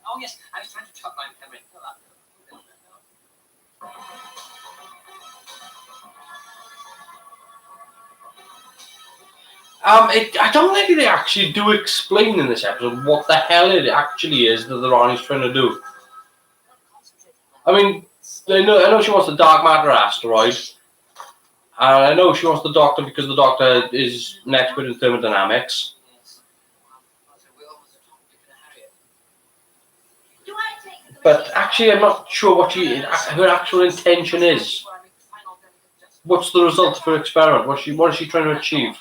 Oh yes, I was trying to chop my camera. I don't think they actually do explain in this episode what the hell it actually is that the Rani's trying to do. I mean, I know she wants the dark matter asteroid, and I know she wants the Doctor because the Doctor is an expert in thermodynamics. But actually, I'm not sure what her actual intention is. What's the result of her experiment? What is she trying to achieve?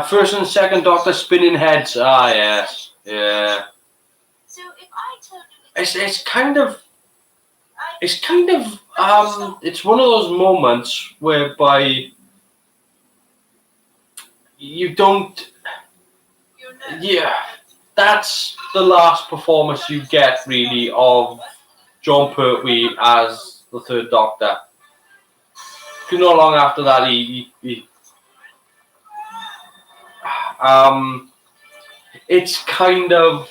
First and second Doctor spinning heads. Ah, yes, yeah. So if I told you It's kind of it's one of those moments whereby you don't. Yeah, that's the last performance you get really of John Pertwee as the Third Doctor. Because not long after that, it's kind of.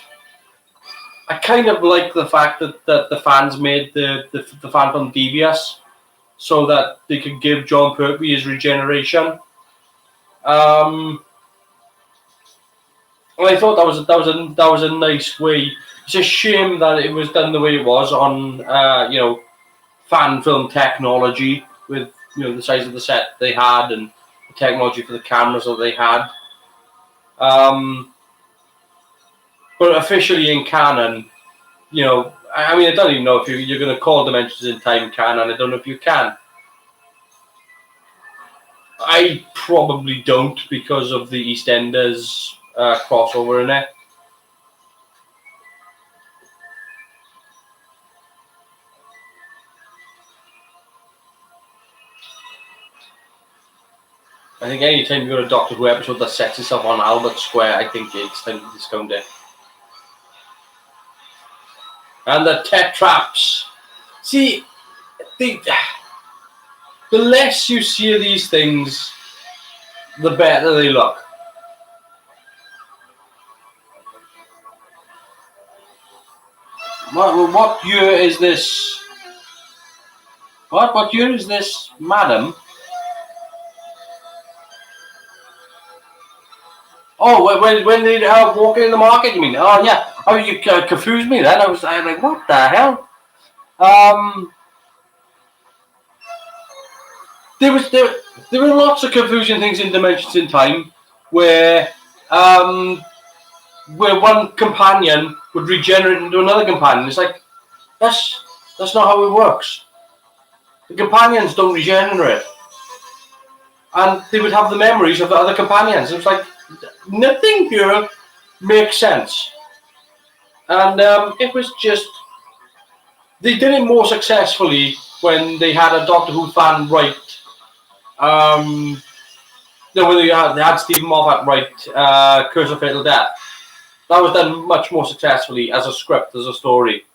I kind of like the fact that the fans made the fan film devious, so that they could give John Pertwee his regeneration. And I thought that was a nice way. It's a shame that it was done the way it was on fan film technology with the size of the set they had and the technology for the cameras that they had. But officially in canon, I mean, I don't even know if you're going to call Dimensions in Time canon. I don't know if you can. I probably don't because of the EastEnders crossover in it. I think any time you go to a Doctor Who episode that sets itself on Albert Square, I think it's time to discount it. And the Tetraps. See, the less you see of these things, the better they look. What year is this? What year is this, madam? Oh, when they walk in the market, you mean? Oh, yeah. Oh, you confused me then. I was like, what the hell? There were lots of confusing things in Dimensions in Time, where one companion would regenerate into another companion. It's like that's not how it works. The companions don't regenerate, and they would have the memories of the other companions. It was like nothing here makes sense, and it was just they did it more successfully when they had a Doctor Who fan write. When they had Stephen Moffat write Curse of Fatal Death. That was done much more successfully as a script, as a story.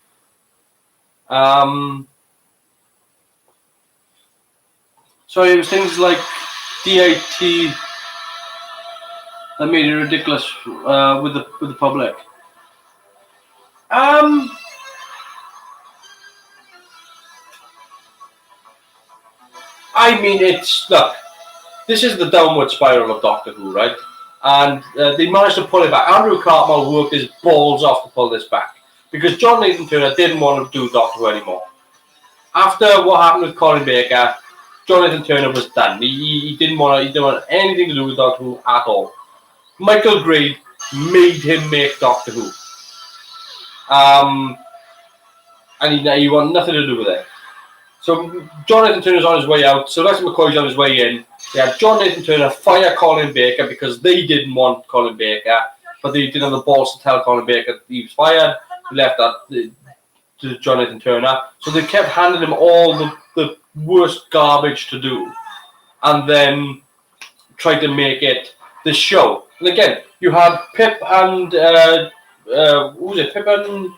So it was things like DIT that made it ridiculous with the public. I mean, look. This is the downward spiral of Doctor Who, right? And they managed to pull it back. Andrew Cartmel worked his balls off to pull this back because John Nathan Turner didn't want to do Doctor Who anymore. After what happened with Colin Baker, John Nathan Turner was done. He didn't want anything to do with Doctor Who at all. Michael Grade made him make Doctor Who. And he wanted nothing to do with it. So John Nathan Turner's on his way out. Sylvester McCoy's on his way in. They had John Nathan Turner fire Colin Baker because they didn't want Colin Baker, but they didn't have the balls to tell Colin Baker that he was fired. They left that to John Nathan Turner. So they kept handing him all the worst garbage to do, and then tried to make it this show. And again, you had Pip and who was it? Pip and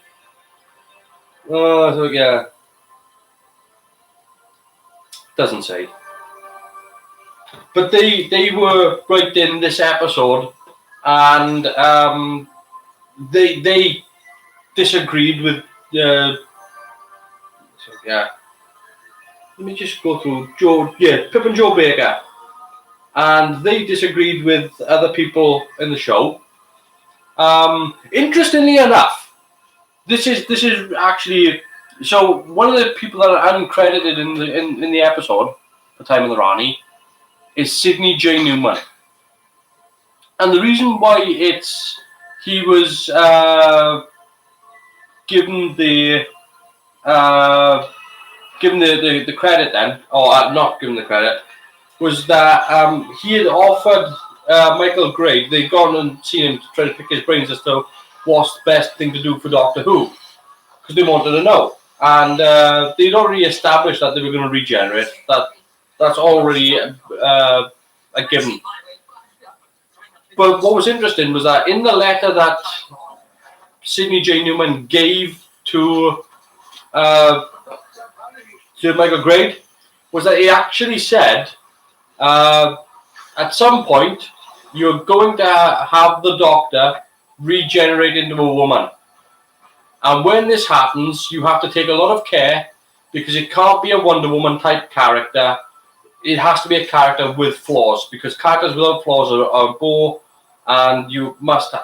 yeah. Doesn't say. But they were right in this episode, and they disagreed with yeah. Let me just go through Pip and Joe Baker, and they disagreed with other people in the show. Interestingly enough, this is actually. So one of the people that are uncredited in the episode for Time of the Rani is Sidney J. Newman, and the reason why he was given the credit then, or not given the credit, was that he had offered Michael Grade. They'd gone and seen him to try to pick his brains as to what's the best thing to do for Doctor Who, because they wanted to know. And they'd already established that they were going to regenerate. That's already a given. But what was interesting was that in the letter that Sidney J. Newman gave to Michael Grade, was that he actually said, at some point, you're going to have the Doctor regenerate into a woman. And when this happens, you have to take a lot of care because it can't be a Wonder Woman type character. It has to be a character with flaws because characters without flaws are bore, and you must.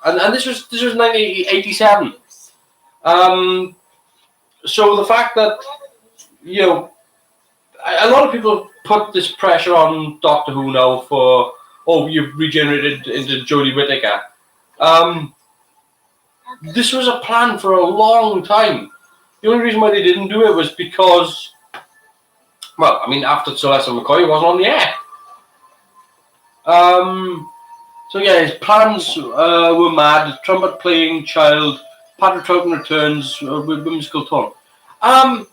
And this was 1987. So the fact that a lot of people put this pressure on Doctor Who now for you've regenerated into Jodie Whittaker. This was a plan for a long time. The only reason why they didn't do it was because, well, I mean, after Sylvester McCoy wasn't on the air. So yeah, his plans were mad. Trumpet playing child, Patrick Troughton returns with whimsical tone. I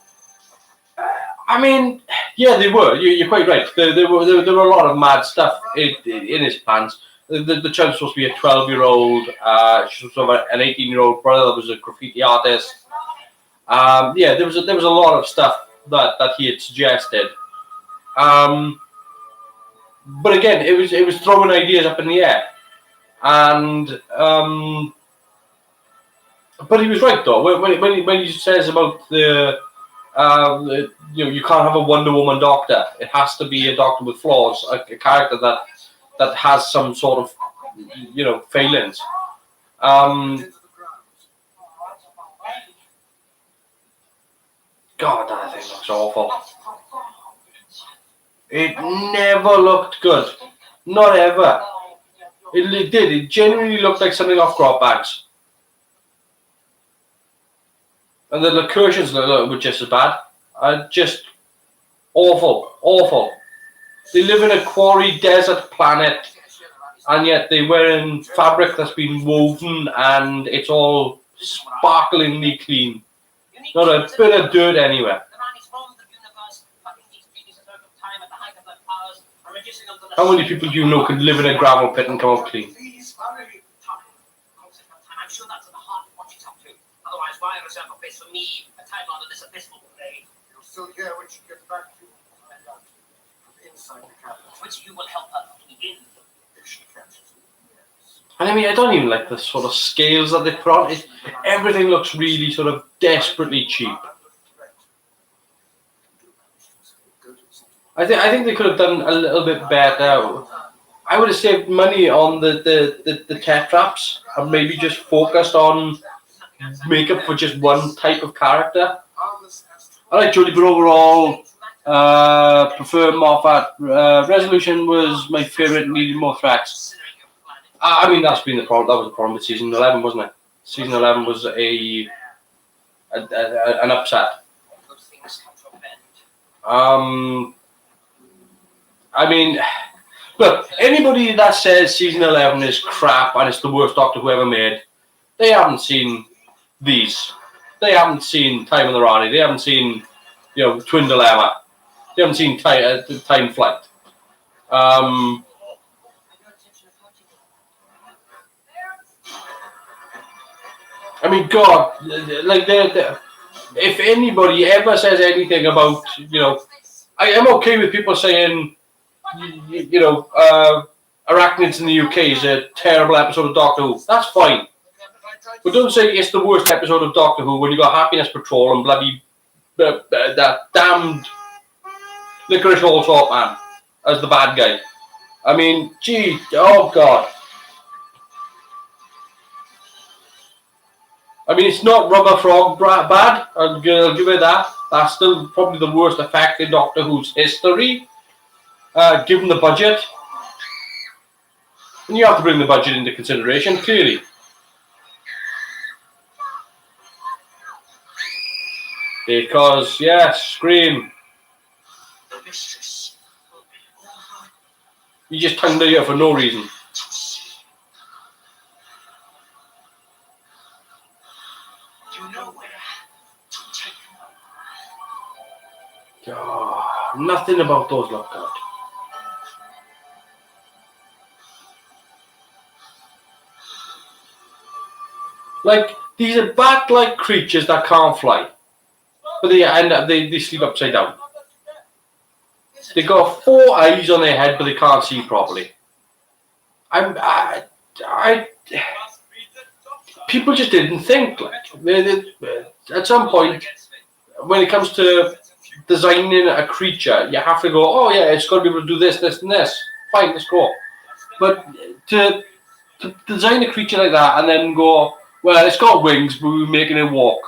mean, yeah, they were. You're quite right. There were a lot of mad stuff in his plans. The child was supposed to be a 12-year-old. She was supposed to have an 18-year-old brother that was a graffiti artist. Yeah, there was a lot of stuff that he had suggested. But again, it was throwing ideas up in the air, and but he was right though when he says about you can't have a Wonder Woman Doctor. It has to be a Doctor with flaws, a character that has some sort of failings. God, that thing looks awful. It never looked good. Not ever. It did. It genuinely looked like something off Grot Bags. And the locutions were just as bad. Just awful. Awful. They live in a quarry desert planet, and yet they're wearing fabric that's been woven, and it's all sparklingly clean. Not a bit of dirt anywhere. How many people do you know could live in a gravel pit and come out clean? I'm sure that's at the heart of what she's up to. Otherwise, why reserve a place for me, a time under this abysmal grave? You'll still hear when she gets back to you. Inside the cabinet. Which you will help her in. If she catches you. And I mean, I don't even like the sort of scales that they put on. Everything looks really sort of desperately cheap. I think they could have done a little bit better. I would have saved money on the tetraps and maybe just focused on makeup for just one type of character. I like Jodie, but overall, prefer Moffat. Resolution was my favourite, needed more threats. I mean, that's been the problem. That was the problem with season 11, wasn't it? Season 11 was an upset. I mean, look, anybody that says season 11 is crap and it's the worst Doctor Who ever made, they haven't seen these. They haven't seen Time of the Rani. They haven't seen, Twin Dilemma. They haven't seen Time Flight. I mean, God, like, if anybody ever says anything about, I am okay with people saying, Arachnids in the UK is a terrible episode of Doctor Who. That's fine. But don't say it's the worst episode of Doctor Who when you got Happiness Patrol and bloody that damned Licorice Allsort man as the bad guy. I mean, gee, oh God. I mean, it's not Rubber Frog bad. I'll give it that. That's still probably the worst effect in Doctor Who's history, given the budget. And you have to bring the budget into consideration, clearly. Because, yes, Scream. You just tongued her for no reason. Oh, nothing about those look good. Like, these are bat-like creatures that can't fly. But they end up, they sleep upside down. They got 4 eyes on their head, but they can't see properly. People just didn't think. Like, at some point, when it comes to designing a creature, you have to go, oh yeah, it's got to be able to do this, this, and this. Fine, let's go. But to design a creature like that and then go, well, it's got wings, but we're making it walk.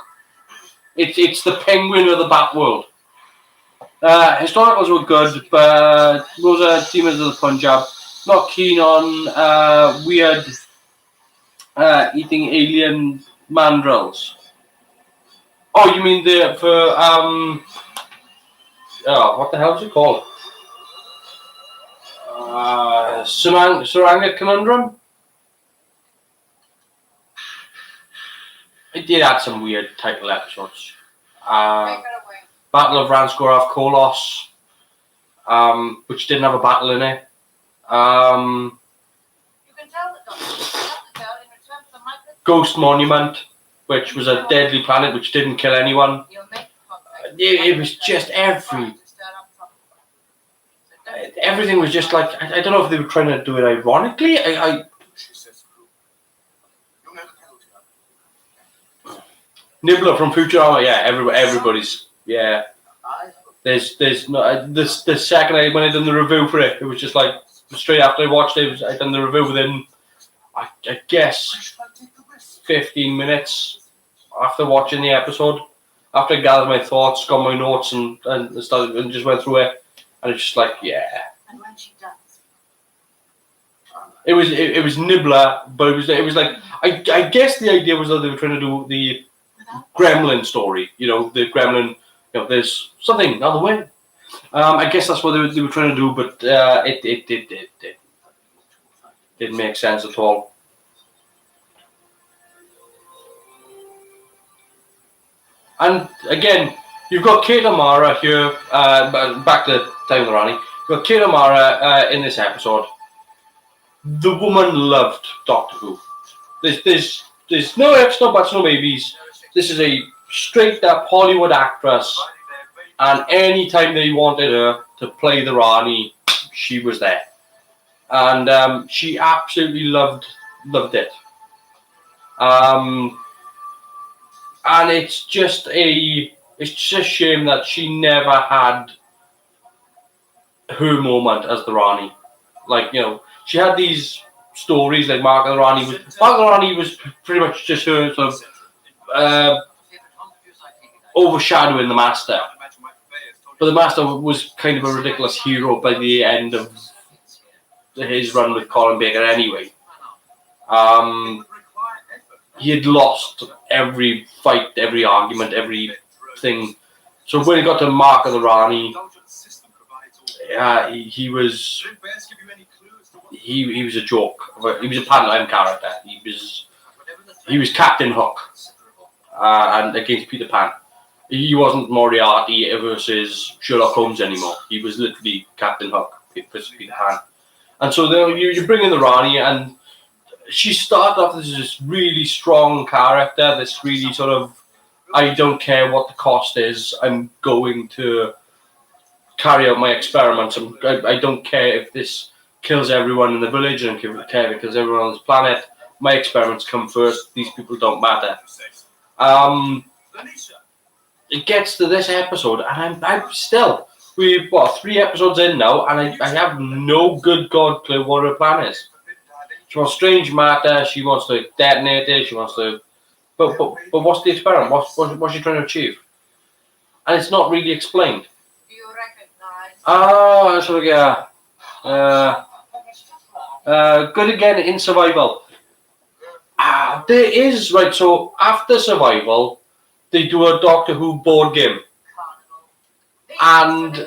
It's the penguin of the bat world. Historicals were good, but those are Demons of the Punjab. Not keen on weird eating alien mandrills. Oh, you mean what the hell is it called? Saranga Conundrum? It did add some weird title episodes. Battle of Ranskoroth Kolos, which didn't have a battle in it. Ghost Monument, which was a deadly planet which didn't kill anyone. It was just everything was just like, I don't know if they were trying to do it ironically. Nibbler from Futurama, yeah, everybody's, yeah. There's no, the second when I done the review for it, it was just like, straight after I watched it, I done the review within, I guess, 15 minutes after watching the episode. After I gathered my thoughts, got my notes, and started and just went through it, and it's just like, yeah. And when she does. It was Nibbler, but it was like, I guess the idea was that they were trying to do the Gremlin story, the Gremlin, there's something on the way. I guess that's what they were trying to do, but it didn't make sense at all. And again, you've got Kate O'Mara here, back to Time of the Rani. You've got Kate O'Mara in this episode. The woman loved Doctor Who. There's no ifs, no buts, no maybes. This is a straight up Hollywood actress, and any time they wanted her to play the Rani, she was there. And she absolutely loved loved it. And it's just a shame that she never had her moment as the Rani. Like, she had these stories like Mark of the Rani was pretty much just her sort of overshadowing the Master. But the Master was kind of a ridiculous hero by the end of his run with Colin Baker anyway. He had lost every fight, every argument, everything. So when he got to Mark of the Rani, he was a joke. He was a pantomime character. He was Captain Hook, and against Peter Pan. He wasn't Moriarty versus Sherlock Holmes anymore. He was literally Captain Hook versus Peter Pan. And so you bring in the Rani, and she started off as this really strong character, this really sort of, I don't care what the cost is, I'm going to carry out my experiments. I don't care if this kills everyone in the village, I don't care if it kills everyone on this planet. My experiments come first, these people don't matter. It gets to this episode, and I'm still, we've 3 episodes in now, and I have no good God clue what her plan is. She wants strange matter, she wants to detonate it, she wants to, but what's the experiment? What's she trying to achieve? And it's not really explained. Do you recognize? Oh, so yeah. Good again in survival. There is, right, so after survival, they do a Doctor Who board game. And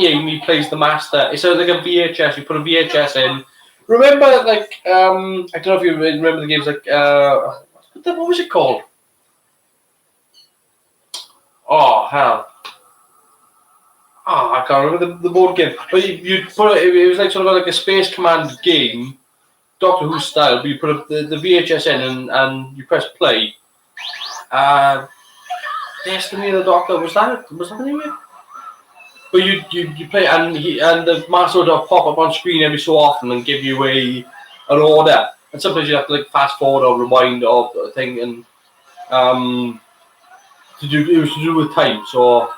Amy plays the Master. It's like a VHS, you put a VHS in. Remember, like, I don't know if you remember the games, like, what was it called? Oh, hell. Oh, I can't remember the board game. But you put it was like sort of like a Space Command game, Doctor Who style, but you put the VHS in and you press play. Destiny of the Doctor, was that the name of it? But you play, and the Master would pop up on screen every so often and give you an order, and sometimes you have to like fast forward or rewind or a thing, and it was to do with time. So,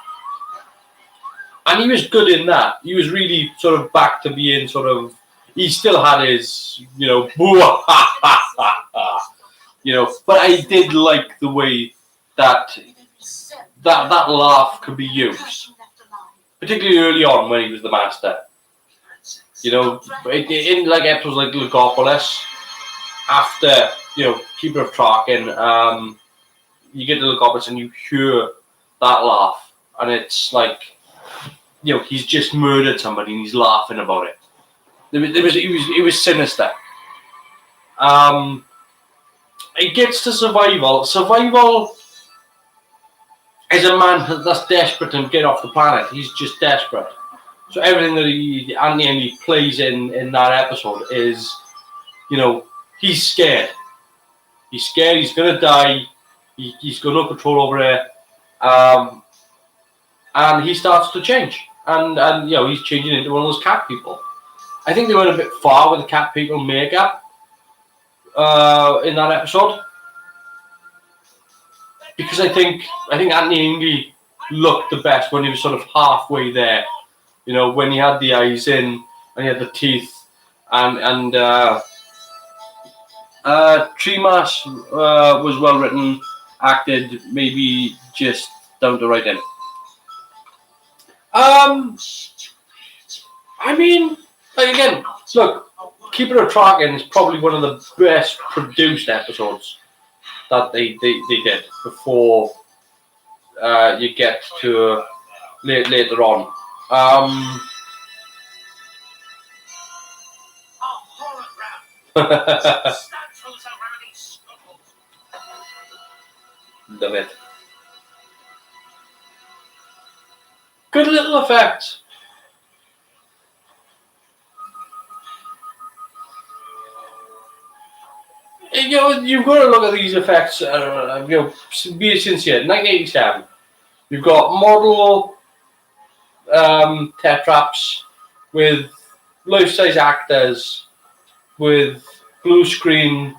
and he was good in that. He was really sort of back to being sort of. He still had his, But I did like the way that laugh could be used. Particularly early on when he was the Master. In like episodes like Lugopolis, after, Keeper of Traken, you get to Lugopolis and you hear that laugh. And it's like, he's just murdered somebody and he's laughing about it. It was sinister. It gets to survival. Survival is a man that's desperate to get off the planet. He's just desperate. So everything that Andy plays in that episode is, he's scared. He's scared. He's gonna die. He's got no control over it. And he starts to change. And he's changing into one of those cat people. I think they went a bit far with the cat people makeup in that episode. Because I think Anthony Ingley looked the best when he was sort of halfway there. When he had the eyes in and he had the teeth, and Tremas was well written, acted, maybe just down to write in. I mean, like again, look, Keeper of Traken is probably one of the best produced episodes that they did before you get to later on. Love it. Good little effect. You've got to look at these effects. Be sincere. 1987. You've got model tetraps with life-size actors with blue screen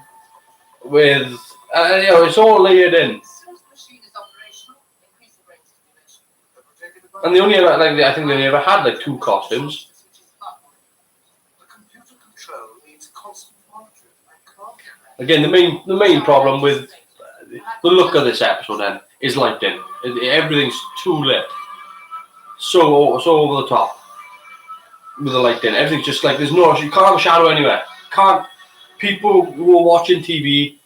with, it's all layered in. As soon as the machine is operational, increase the brain stimulation. And they only ever, I think they only ever had like 2 costumes. The computer control needs constant monitoring. I can't. Again, the main problem with the look of this episode then is lighting. Everything's too lit, so over the top with the lighting. Everything's just like you can't have a shadow anywhere. Can't people who are watching TV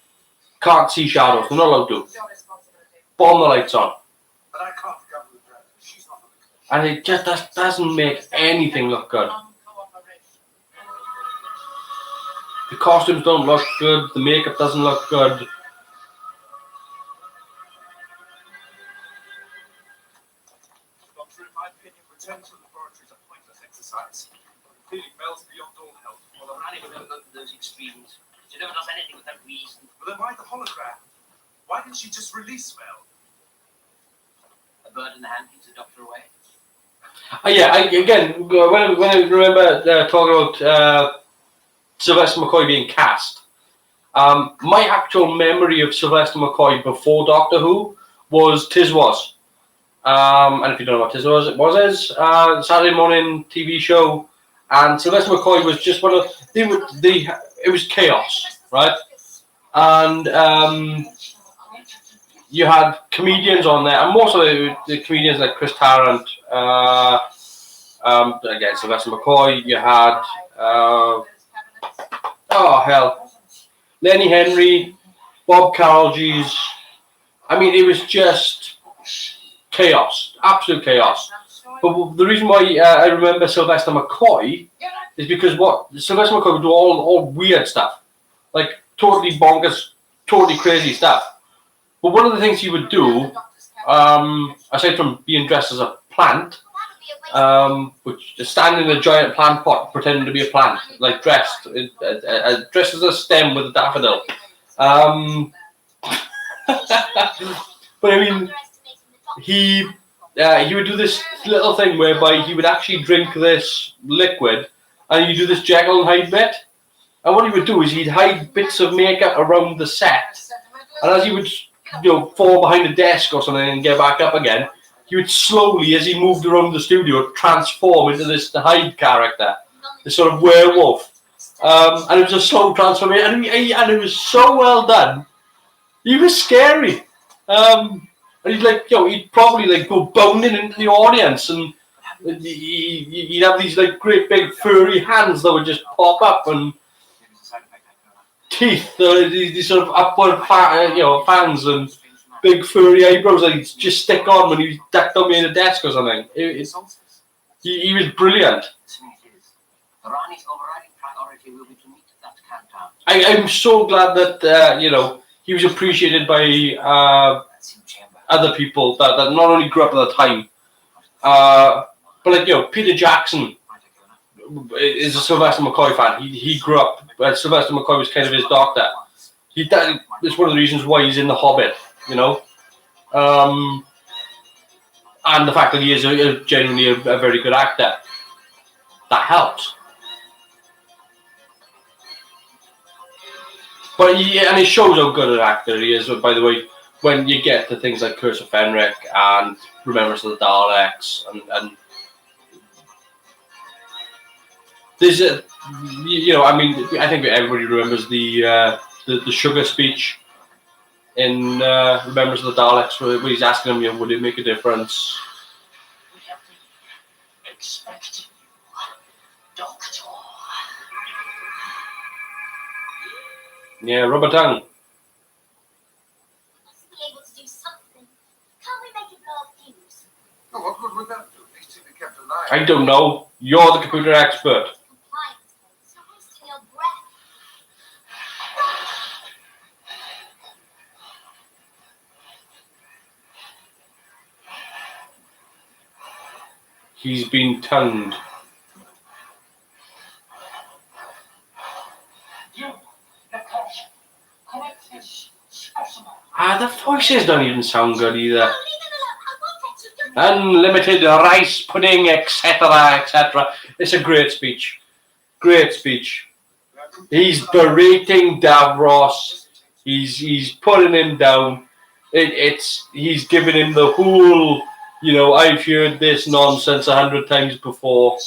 can't see shadows. They're not allowed to. It's your responsibility. Bomb the lights on, But I can't govern the driver. She's not on and the it just doesn't make anything look good. Non-cooperation. The costumes don't look good. The makeup doesn't look good. Doctor, in my opinion, return to the laboratory is a pointless exercise. Clearly, Mel's beyond all help. Well, Rani would never go to those extremes. She never does anything without reason. But then why the hologram? Why didn't she just release Mel? A bird in the hand keeps the doctor away. Again, when I remember talking about Sylvester McCoy being cast, my actual memory of Sylvester McCoy before Doctor Who was Tiz Was. And if you don't know what Tiz Was, it was Saturday morning TV show, and Sylvester McCoy was just one of it was chaos, right? And you had comedians on there, and most of the comedians like Chris Tarrant, again Sylvester McCoy. You had Lenny Henry, Bob Carolgees. I mean, it was just chaos, absolute chaos. But the reason why I remember Sylvester McCoy is because Sylvester McCoy would do all weird stuff, like totally bonkers, totally crazy stuff. But one of the things he would do, aside from being dressed as a plant, which is standing in a giant plant pot, pretending to be a plant, like dressed as a stem with a daffodil. But I mean, he would do this little thing whereby he would actually drink this liquid, and he'd do this Jekyll and Hyde bit. And what he would do is he'd hide bits of makeup around the set, and as he would fall behind a desk or something and get back up again, he would slowly, as he moved around the studio, transform into this Hyde character, this sort of werewolf. And it was a slow transformation, and it was so well done. He was scary. And he'd probably go bounding into the audience, and he'd have these great big furry hands that would just pop up, and teeth, these sort of upward fans, and big furry eyebrows that he'd just stick on when he ducked on me in a desk or something. He was brilliant. Rani's overriding priority will be to meet that countdown. I'm so glad that he was appreciated by other people that not only grew up at the time, but Peter Jackson is a Sylvester McCoy fan. He grew up. Sylvester McCoy was kind of his doctor. It's one of the reasons why he's in The Hobbit. And the fact that he is genuinely a very good actor, that helps. But it shows how good an actor he is. By the way, when you get to things like Curse of Fenric and Remembrance of the Daleks, and there's I think everybody remembers the sugar speech in Remembrance of the Daleks, where he's asking him, would it make a difference? We have been expecting you, Doctor. Yeah, rubber tongue. We must be able to do something. Can't we make it blow fuse? Oh, what good would that do? These two be kept alive. I don't know. You're the computer expert. Compliance codes. You're wasting your breath. He's been tongued. The voices don't even sound good either. No, leave him alone. I wanted to. Unlimited rice pudding, etc., etc. It's a great speech. Great speech. That He's berating Davros. He's putting him down. He's giving him the whole, I've heard this nonsense 100 times before.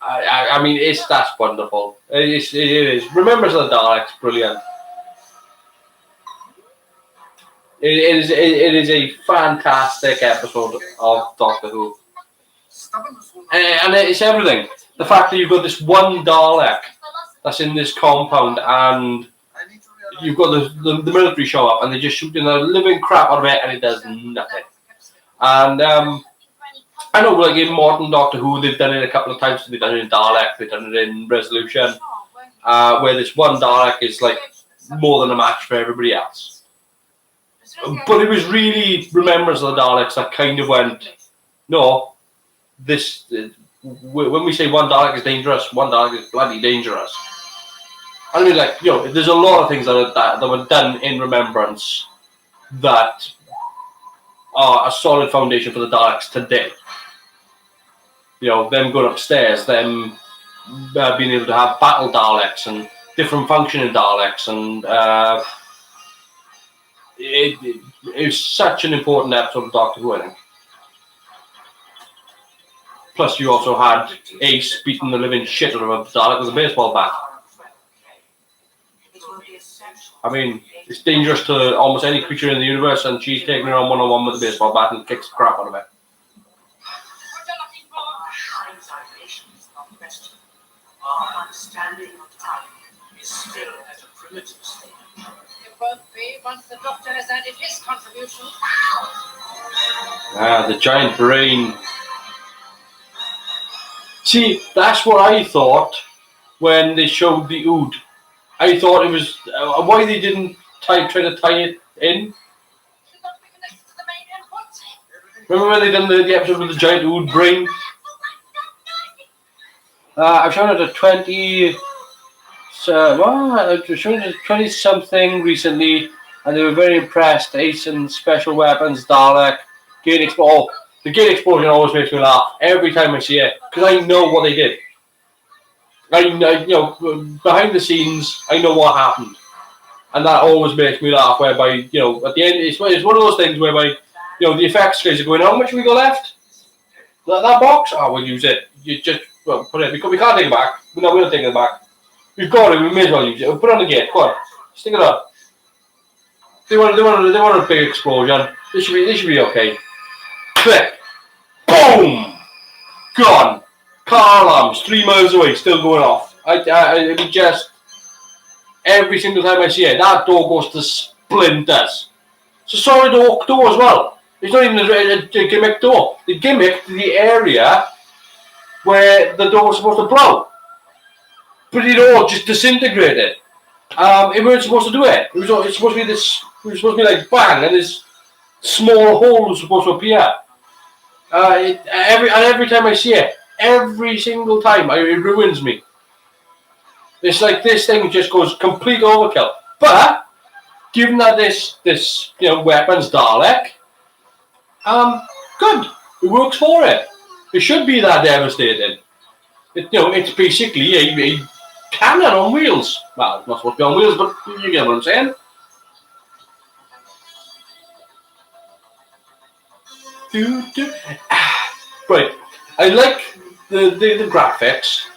I mean, that's wonderful. It is. Remembers of the Daleks, brilliant. It is a fantastic episode of Doctor Who. And it's everything. The fact that you've got this one Dalek that's in this compound, and you've got the military show up, and they're just shooting the living crap out of it, and it does nothing. And I know, like in modern Doctor Who, they've done it a couple of times. They've done it in Dalek, they've done it in Resolution, where this one Dalek is like more than a match for everybody else. But it was really Remembrance of the Daleks that kind of went, no, this. When we say one Dalek is dangerous, one Dalek is bloody dangerous. I mean, like, there's a lot of things that were done in Remembrance that are a solid foundation for the Daleks today. Them going upstairs, them being able to have battle Daleks and different functioning Daleks, and it's such an important episode of Doctor Who, I think. Plus, you also had Ace beating the living shit out of a Dalek with a baseball bat. I mean, it's dangerous to almost any creature in the universe, and she's taking her on one-on-one with a baseball bat and kicks the crap out of it. Our understanding of time is still at a primitive state. It won't be once the Doctor has added his contribution. The giant brain. See, that's what I thought when they showed the Ood. I thought it was why they didn't try to tie it in. Remember when they done the episode with the giant Ood brain? I've shown it at 20. I've shown it at 20 something recently, and they were very impressed. Ace and Special Weapons, Dalek, Gate Explosion. Oh, the Gate Explosion always makes me laugh every time I see it, because I know what they did. Behind the scenes, I know what happened, and that always makes me laugh. Whereby, at the end, it's one of those things whereby, the effects guys are going, how much have we got left? That box? Oh, we'll use it. You just put it. We can't take it back. No, we're not taking it back. We've got it. We may as well use it. We'll put it on the gate. Go on, stick it up. They want a big explosion. This should be okay. Click. Boom. Gone. Car alarms 3 miles away, still going off. I just every single time I see it, that door goes to splinters. It's a solid oak door as well. It's not even a gimmick door. They gimmicked the area where the door was supposed to blow, but it all just disintegrated. It weren't supposed to do it. It's supposed to be this. It was supposed to be like bang, and this small hole was supposed to appear. Every time I see it, every single time, it ruins me. It's like this thing just goes complete overkill. But given that this weapons Dalek, good. It works for it. It should be that devastating. It's basically a cannon on wheels. Well, it's not supposed to be on wheels, but you get what I'm saying. Right. I like the graphics.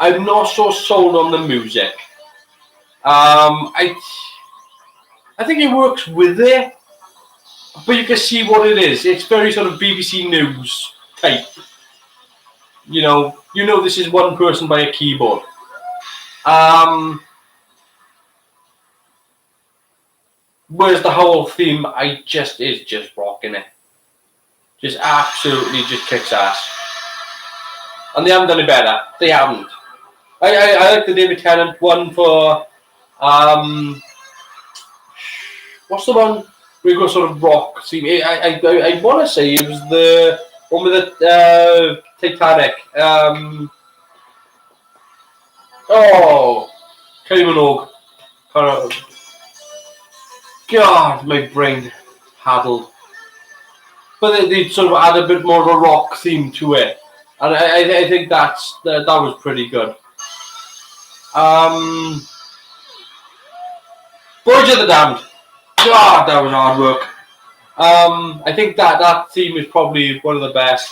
I'm not so sold on the music. I think it works with it, but you can see what it is. It's very sort of BBC News type. This is one person by a keyboard. Whereas the whole theme, is just rocking it. Just absolutely just kicks ass. And they haven't done it better. They haven't. I like the David Tennant one for what's the one where you go sort of rock theme? I want to say it was the one with the Titanic. Kylie Minogue. God, my brain addled. But they sort of add a bit more of a rock theme to it, and I think that was pretty good. Voyage of the Damned. God, that was hard work. I think that theme is probably one of the best.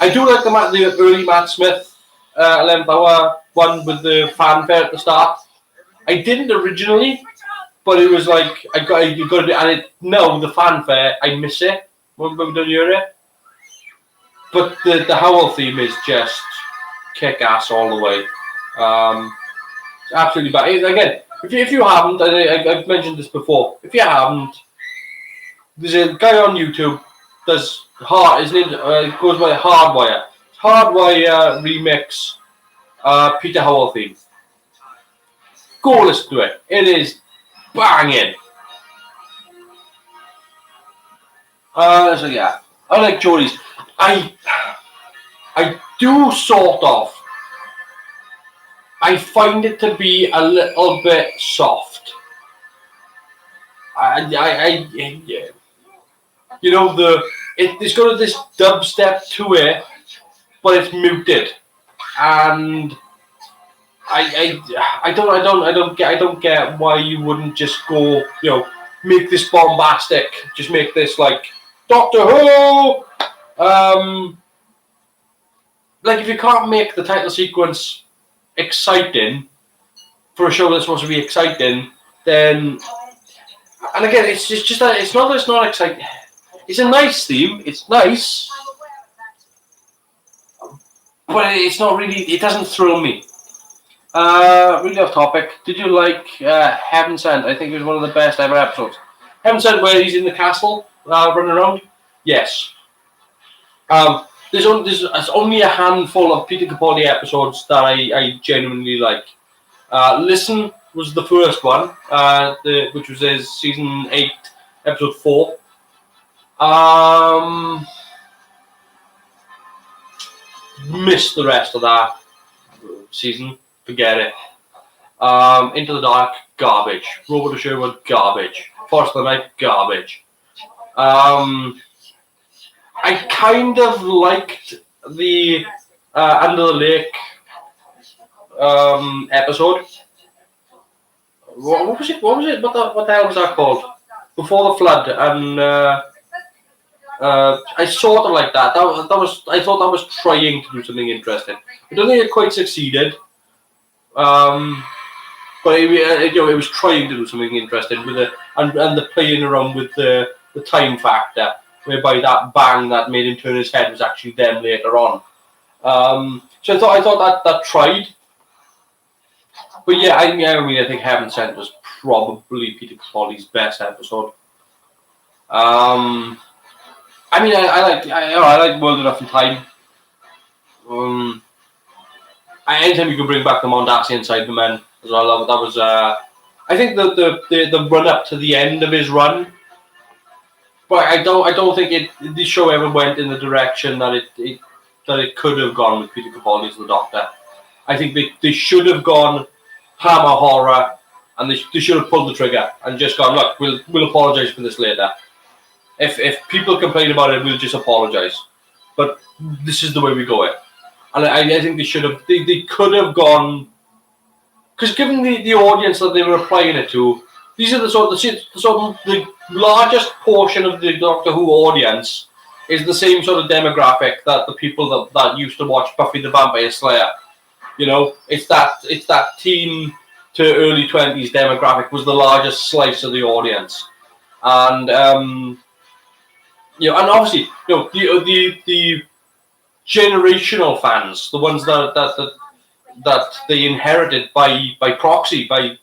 I do like the early Matt Smith 11th hour one with the fanfare at the start. I didn't originally, but it was like you got to do, and no, the fanfare, I miss it when we don't hear it. But the Howl theme is just kick ass all the way. It's absolutely bad. Again, if you haven't, I've mentioned this before. If you haven't, there's a guy on YouTube. Does his name goes by Hardwire. Hardwire remix Peter Howl theme. Go listen to it. It is banging. So yeah, I like Jodie's. I do sort of. I find it to be a little bit soft. You know, it's got this dubstep to it, but it's muted, and I don't get why you wouldn't just go, you know, make this bombastic, just make this like Doctor Who. Like if you can't make the title sequence exciting for a show that's supposed to be exciting, then, and again, it's just that it's not exciting. It's a nice theme. It's nice, but it's not really. It doesn't thrill me. Really off topic. Did you like Heaven Sent? I think it was one of the best ever episodes. Heaven Sent, where he's in the castle running around. Yes. There's only a handful of Peter Capaldi episodes that I genuinely like. Listen was the first one, which was his season 8, episode 4. Missed the rest of that season. Forget it. Into the Dark, garbage. Robert Sherwood, garbage. Forest of the Night, garbage. I kind of liked the Under the Lake episode. What was it? What the hell was that called? Before the Flood, and I sort of like that. I thought that was trying to do something interesting. I don't think it quite succeeded. But it was trying to do something interesting with it, and the playing around with the time factor, whereby that bang that made him turn his head was actually them later on. So I thought that tried. But yeah, I think Heaven Sent was probably Peter Capaldi's best episode. I like World Enough in Time. Anytime you can bring back the Mondasian Cybermen as well, that was. I think the run up to the end of his run, but I don't think the show ever went in the direction that it could have gone with Peter Capaldi as the Doctor. I think they should have gone hammer horror, and they should have pulled the trigger and just gone, look, we'll apologise for this later. If people complain about it, we'll just apologise. But this is the way we go it. And I think they should have. They could have gone, because given the audience that they were applying it to, these are the largest portion of the Doctor Who audience is the same sort of demographic that the people that used to watch Buffy the Vampire Slayer. You know, it's that teen to early 20s demographic was the largest slice of the audience, and and obviously, the generational fans, the ones that they inherited by proxy, by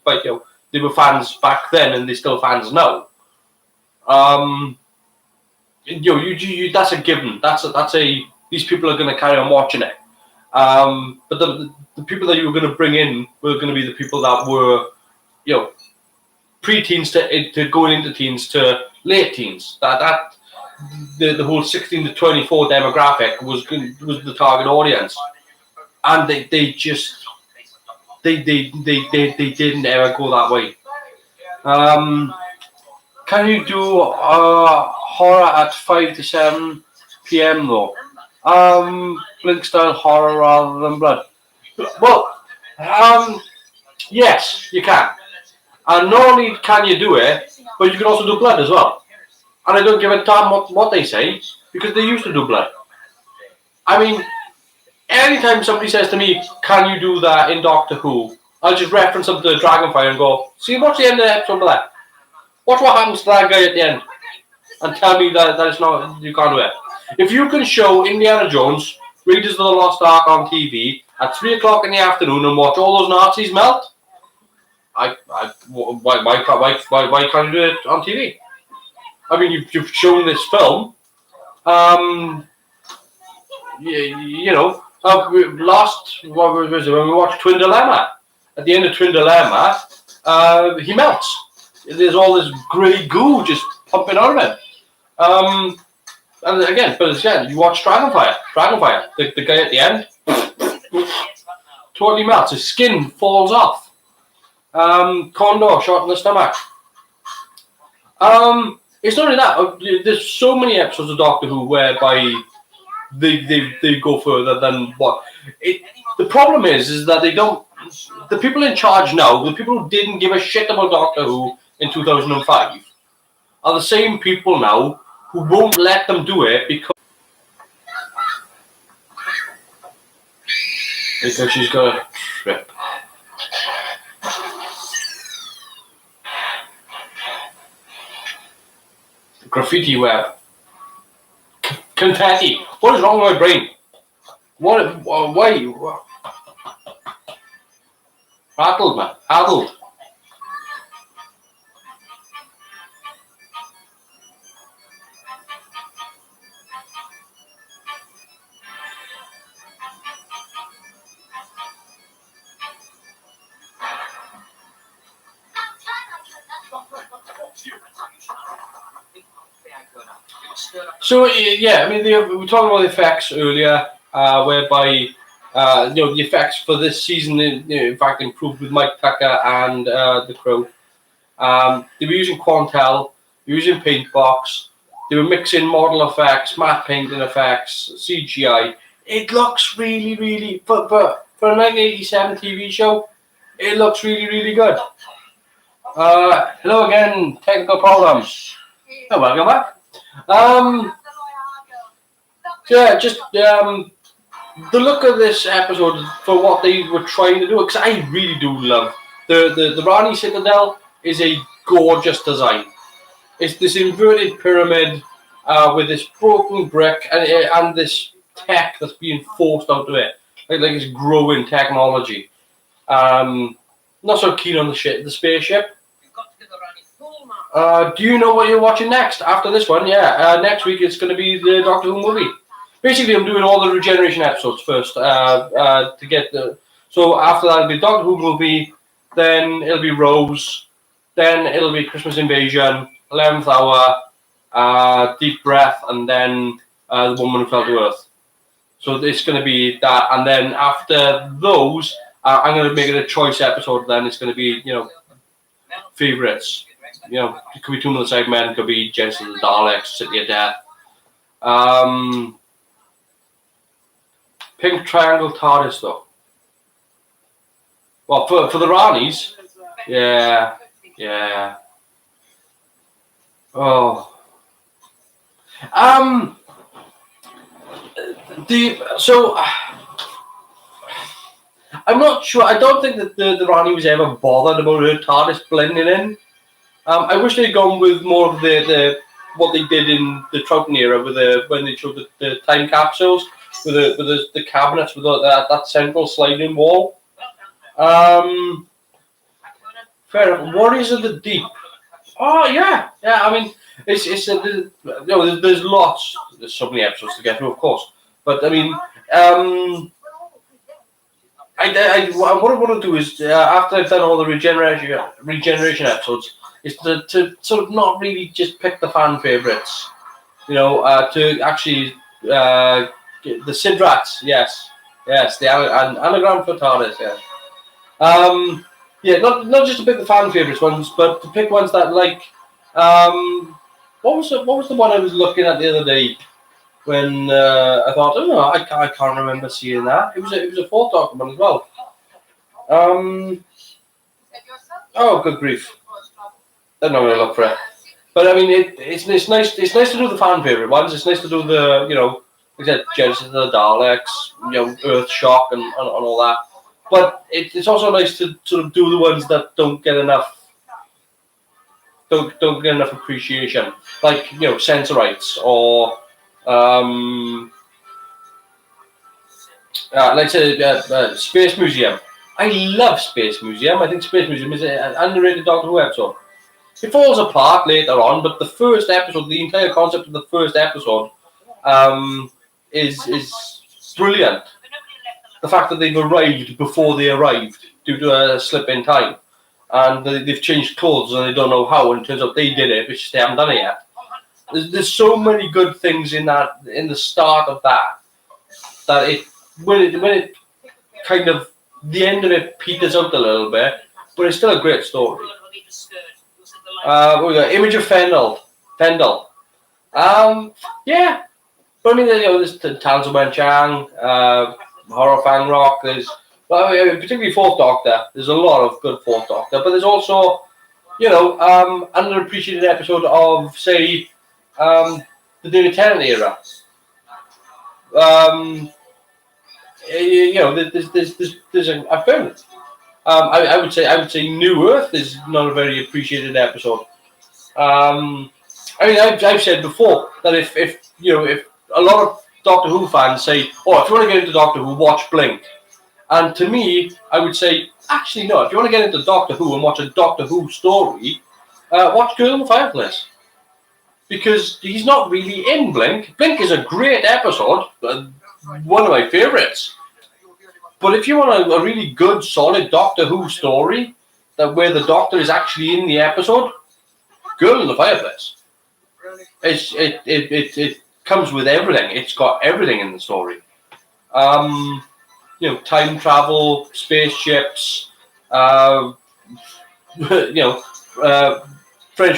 they were fans back then and they're still fans now. That's a given. These people are going to carry on watching it. But the people that you were going to bring in were going to be the people that were, pre-teens to going into teens to late teens. The whole 16 to 24 demographic was the target audience, and they didn't ever go that way. Can you do horror at 5 to 7 p.m. though? Blink style horror rather than blood. Well, Yes, you can. And not only can you do it, but you can also do blood as well. And I don't give a damn what they say, because they used to do blood. I mean, anytime somebody says to me, can you do that in Doctor Who? I'll just reference them to Dragonfire and go, see, what's the end of the episode of that? Watch what happens to that guy at the end. And tell me that it's not, you can't do it. If you can show Indiana Jones, Raiders of the Lost Ark on TV at 3 o'clock in the afternoon and watch all those Nazis melt, why can't you do it on TV? I mean, you've shown this film. What was it, when we watched Twin Dilemma? At the end of Twin Dilemma, he melts. There's all this grey goo just pumping out of him. And again, but again, you watch Dragonfire. The guy at the end totally melts. His skin falls off. Condor shot in the stomach. It's not only that. There's so many episodes of Doctor Who whereby they go further than what. The problem is that they don't. The people in charge now, the people who didn't give a shit about Doctor Who in 2005, are the same people now who won't let them do it because she's got a trip. Graffiti web. Confetti. What is wrong with my brain? Why? Rattled, man. Addled. So yeah, I mean, we were talking about the effects earlier, whereby the effects for this season, in fact, improved with Mike Tucker and the crew. They were using Quantel, they were using Paintbox, they were mixing model effects, matte painting effects, CGI. It looks really, really for a 1987 TV show. It looks really, really good. Hello again, technical problems. Oh, welcome back. Yeah, just the look of this episode for what they were trying to do, because I really do love the Rani Citadel is a gorgeous design. It's this inverted pyramid with this broken brick and this tech that's being forced out of it, like it's growing technology. Not so keen on the spaceship. Do you know what you're watching next after this one? Yeah, next week it's going to be the Doctor Who movie. Basically, I'm doing all the regeneration episodes first to get the. So after that, it'll be Doctor Who movie, then it'll be Rose, then it'll be Christmas Invasion, 11th Hour, Deep Breath, and then The Woman Who Fell to Earth. So it's going to be that, and then after those, I'm going to make it a choice episode. Then it's going to be favorites. It could be 2 minute segment, it could be Genesis of the Daleks, City of Death. Pink Triangle TARDIS though. Well, for the Ranis, yeah. Oh. I'm not sure. I don't think that the Rani was ever bothered about her TARDIS blending in. I wish they'd gone with more of the what they did in the Troughton era when they showed the time capsules with the cabinets with that central sliding wall. Fair enough. Warriors of the Deep. Oh yeah. I mean, there's lots. There's so many episodes to get through, of course. But I mean, what I want to do is after I've done all the regeneration episodes, is to sort of not really just pick the fan favorites, to actually the Sidrats, yes, the anagram for TARDIS, not just to pick the fan favorites ones, but to pick ones that like, what was the one I was looking at the other day when I thought, I can't remember seeing that. It was a 4th Doctor one as well. Oh, good grief! I'm not going to look for it. But I mean, it's nice. It's nice to do the fan favorite ones. It's nice to do the like I said, Genesis of the Daleks, Earth Shock and all that. But it's also nice to sort of do the ones that don't get enough appreciation, like Sensorites or like I said, Space Museum. I love Space Museum. I think Space Museum is an underrated Doctor Who episode. It falls apart later on, but the first episode, the entire concept of the first episode, is brilliant. The fact that they've arrived before they arrived due to a slip in time, and they've changed clothes and they don't know how, and it turns out they did it, but just they haven't done it yet. There's so many good things in the start of that when it kind of the end of it peters out a little bit, but it's still a great story. We got Image of Fendel. Yeah, but I mean, there's Tales of Wen Chang, Horror Fang Rock. There's particularly Fourth Doctor. There's a lot of good Fourth Doctor, but there's also underappreciated episode of say the David Tennant era. There's a film. I would say New Earth is not a very appreciated episode. I mean, I've said before that if a lot of Doctor Who fans say, oh, if you want to get into Doctor Who, watch Blink. And to me, I would say, actually no, if you want to get into Doctor Who and watch a Doctor Who story, watch Girl in the Fireplace. Because he's not really in Blink. Blink is a great episode, one of my favourites. But if you want a really good, solid Doctor Who story, where the Doctor is actually in the episode, Girl in the Fireplace. It comes with everything. It's got everything in the story. Time travel, spaceships, French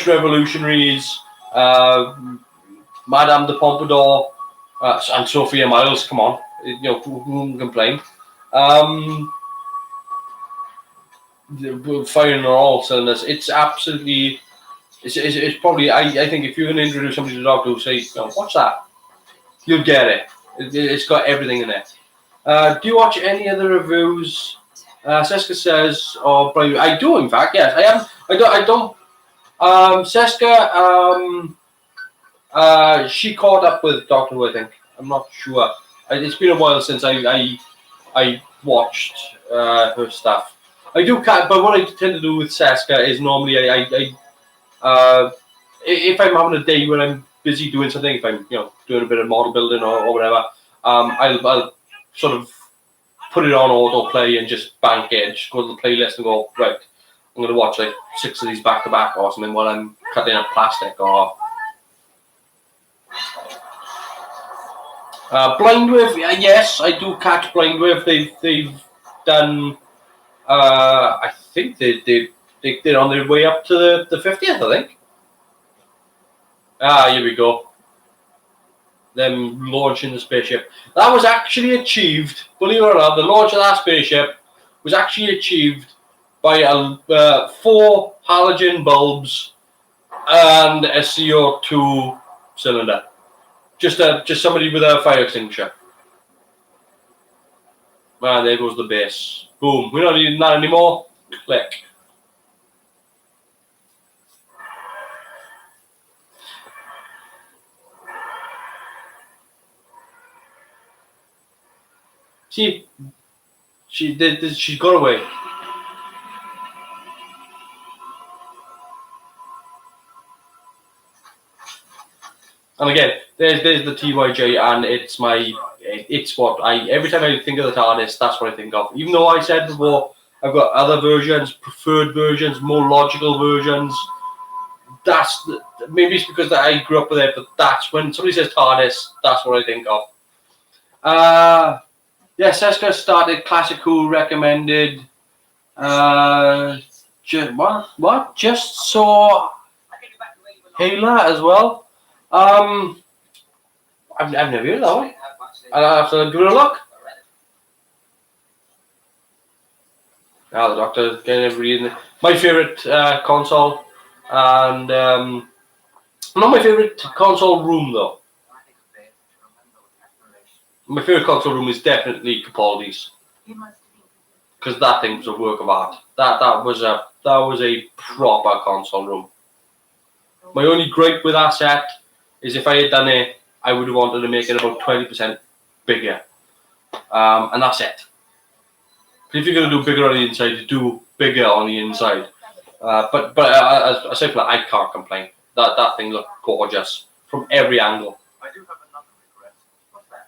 revolutionaries, Madame de Pompadour, and Sophia Miles. Come on, who can complain? Firing on all cylinders. It's absolutely. It's probably. I think if you're going to introduce somebody to Doctor Who, say, what's that? You'll get it. It's got everything in it. Do you watch any other reviews? Seska says, or probably I do. In fact, yes, I am. I don't. Seska. She caught up with Doctor Who. I think. I'm not sure. It's been a while since I watched her stuff. I do, but what I tend to do with Seska is normally if I'm having a day when I'm busy doing something, if I'm doing a bit of model building or whatever, I'll sort of put it on autoplay and just bank it, just go to the playlist and go, right, I'm going to watch like 6 of these back to back or something while I'm cutting up plastic or. Blindwave, yes, I do catch Blindwave. They've done. I think they're on their way up to the 50th. I think. Here we go. Them launching the spaceship. That was actually achieved. Believe it or not, the launch of that spaceship was actually achieved by 4 halogen bulbs and a CO2 cylinder. Just somebody with a fire extinguisher. Man, there goes the base. Boom. We're not needing that anymore. Click. See, she got away. And again, there's the TYJ, and it's what every time I think of the TARDIS, that's what I think of. Even though I said before, I've got other versions, preferred versions, more logical versions. Maybe it's because I grew up with it, but that's when somebody says TARDIS, that's what I think of. Seska started Classic Who recommended. Just saw Hela as well. I've never heard of that one. I'll have to give it a look. Yeah, the Doctor getting everybody in. My favourite console, and not my favourite console room though. I think of Dave to remember with admiration. My favourite console room is definitely Capaldi's, You must have been. because that thing was a work of art. That was a proper console room. My only gripe with that set is if I had done it, I would have wanted to make it about 20% bigger, and that's it. If you're going to do bigger on the inside, do bigger on the inside. But aside from that, I can't complain. That thing looked gorgeous from every angle. I do have another regret. What's that?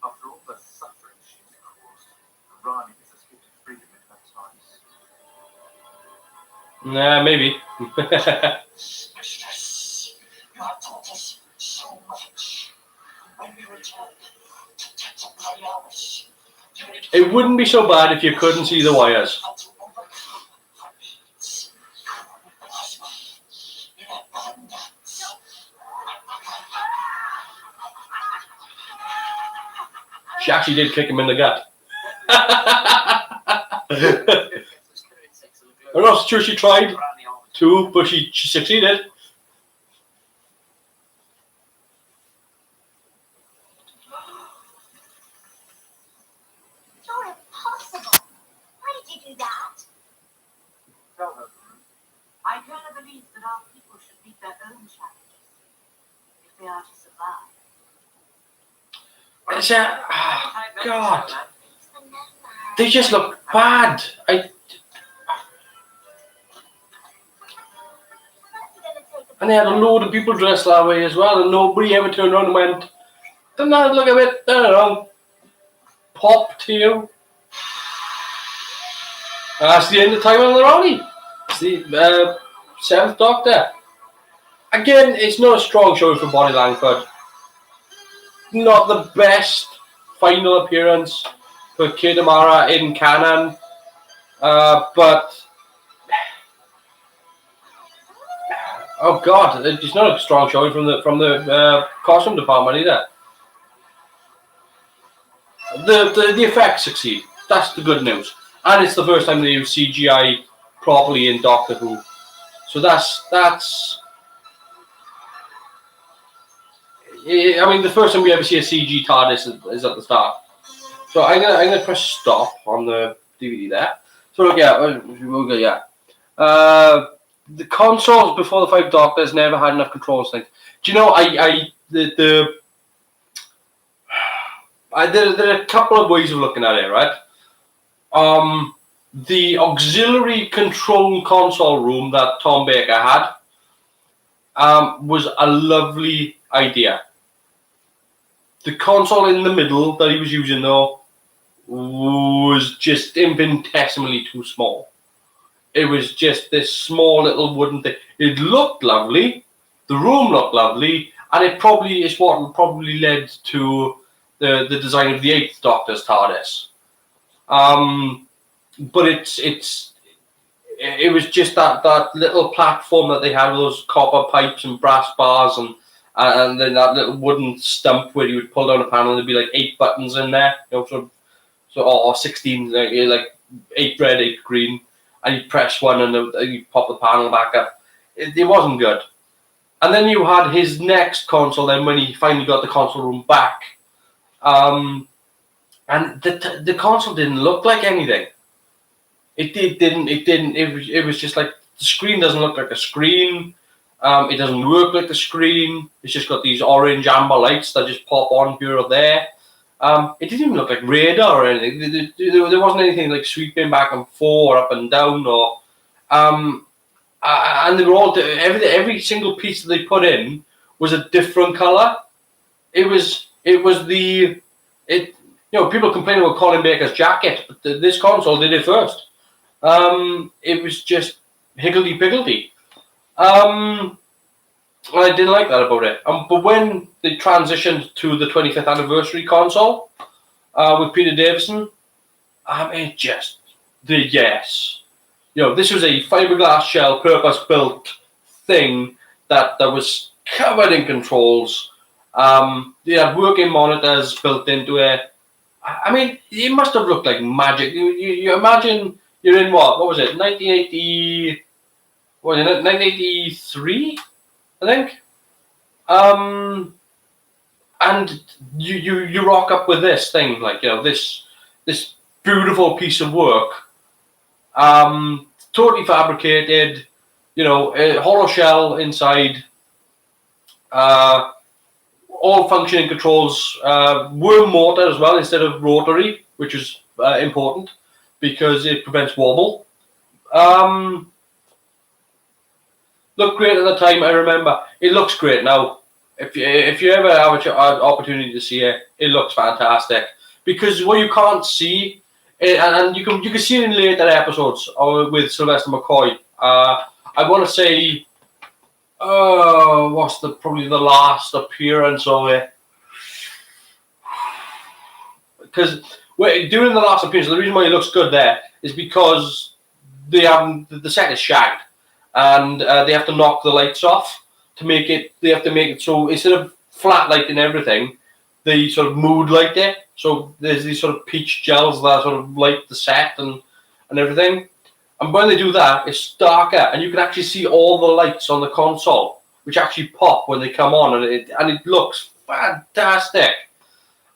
After all the suffering she's caused, Rani has escaped freedom in her times. Nah, maybe. Mistress, you have taught us so much. When we return to Teta Priamus, you will It wouldn't be so bad if you couldn't see the wires. how to overcome forbidden in abundance. She actually did kick him in the gut. I'm not sure she tried Rani always to, but she succeeded. You're impossible. Why did you do that? tell her. I truly believe that our people should meet their own challenges if they are to survive. It's God, It's the never. they just look bad. And they had a load of people dressed that way as well, and nobody ever turned around and went, "Doesn't that look a bit, I don't know, pop to you?" And that's the end of time on the Rani. It's the 7th Doctor. Again, it's not a strong showing for Bonnie Langford. Not the best final appearance for Kate Amara in canon, but oh god, it's not a strong showing from the costume department either. The effects succeed. That's the good news, and it's the first time they use CGI properly in Doctor Who. So that's. I mean, the first time we ever see a CG TARDIS is at the start. So I'm gonna press stop on the DVD there. So look, yeah. The consoles before the 5 Doctors never had enough controls. Things. Do you know? There are a couple of ways of looking at it, right? The auxiliary control console room that Tom Baker had was a lovely idea. The console in the middle that he was using, though, was just infinitesimally too small. It was just this small little wooden thing. It looked lovely, the room looked lovely, and it probably is what probably led to the design of the 8th Doctor's TARDIS. But it was just that little platform that they had with those copper pipes and brass bars and then that little wooden stump where you would pull down a panel and there'd be like 8 buttons in there, or 16, like 8 red, 8 green, and you press one and you pop the panel back up. It wasn't good. And then you had his next console then when he finally got the console room back. And the console didn't look like anything. It was just like the screen doesn't look like a screen. It doesn't work like the screen. It's just got these orange amber lights that just pop on here or there. It didn't even look like radar or anything. There wasn't anything like sweeping back and forth, up and down, or and they were all every single piece that they put in was a different color. People complain about Colin Baker's jacket, but this console did it first. It was just higgledy-piggledy. I didn't like that about it. But when they transitioned to the 25th anniversary console with Peter Davison, it just did yes. This was a fiberglass shell, purpose-built thing that was covered in controls. They had working monitors built into it. I mean, it must have looked like magic. You imagine you're in what? What was it? 1980. What was it? 1983, I think. And you rock up with this thing, like, you know, this beautiful piece of work, totally fabricated, you know, a hollow shell inside, all functioning controls, worm motor as well instead of rotary, which is important because it prevents wobble. Looked great at the time. I remember. It looks great now. If you ever have an opportunity to see it, it looks fantastic. Because what you can't see, and you can see it in later episodes with Sylvester McCoy. I want to say, what's probably the last appearance of it? Because during the last appearance, the reason why it looks good there is because the set is shagged, and they have to knock the lights off to make it. They have to make it so instead of flat lighting everything, they sort of mood light it. So there's these sort of peach gels that sort of light the set and everything. And when they do that, it's darker, and you can actually see all the lights on the console, which actually pop when they come on, and it looks fantastic.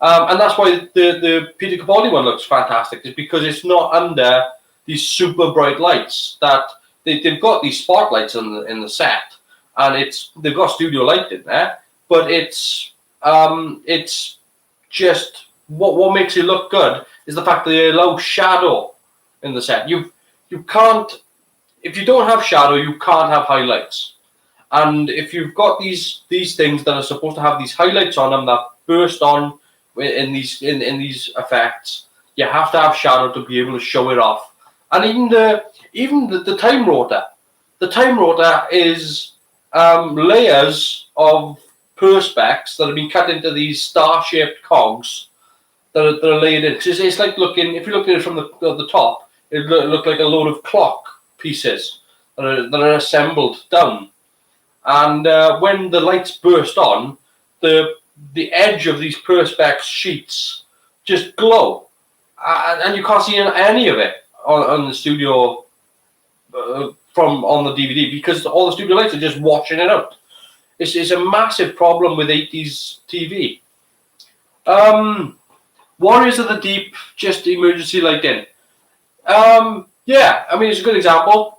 And that's why the Peter Capaldi one looks fantastic, is because it's not under these super bright lights. That they've got these spotlights in the set, and they've got studio light in there, but it's just what makes it look good is the fact that they allow shadow in the set. You can't, if you don't have shadow, you can't have highlights. And if you've got these things that are supposed to have these highlights on them that burst on in these effects, you have to have shadow to be able to show it off. And even the time rotor, is layers of perspex that have been cut into these star-shaped cogs that are laid in. It's like if you look at it from the top, it look like a load of clock pieces that are assembled down. And when the lights burst on, the edge of these perspex sheets just glow, and you can't see any of it on the studio on the DVD because all the studio lights are just washing it out. It's a massive problem with 80s TV. Warriors of the Deep, just emergency lighting. Yeah, I mean, it's a good example.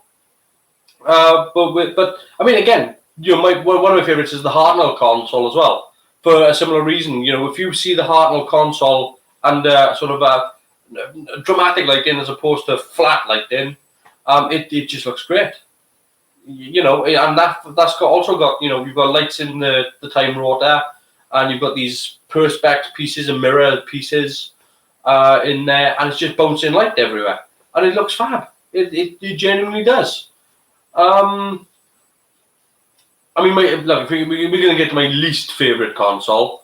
But I mean, again, you know, one of my favorites is the Hartnell console as well, for a similar reason. You know, if you see the Hartnell console under sort of a dramatic lighting as opposed to flat lighting, it just looks great. You know, and that's also got, you know, you've got lights in the time rotor, and you've got these perspex pieces and mirror pieces in there, and it's just bouncing light everywhere, and it looks fab. It genuinely does. I mean, look, we're going to get to my least favorite console.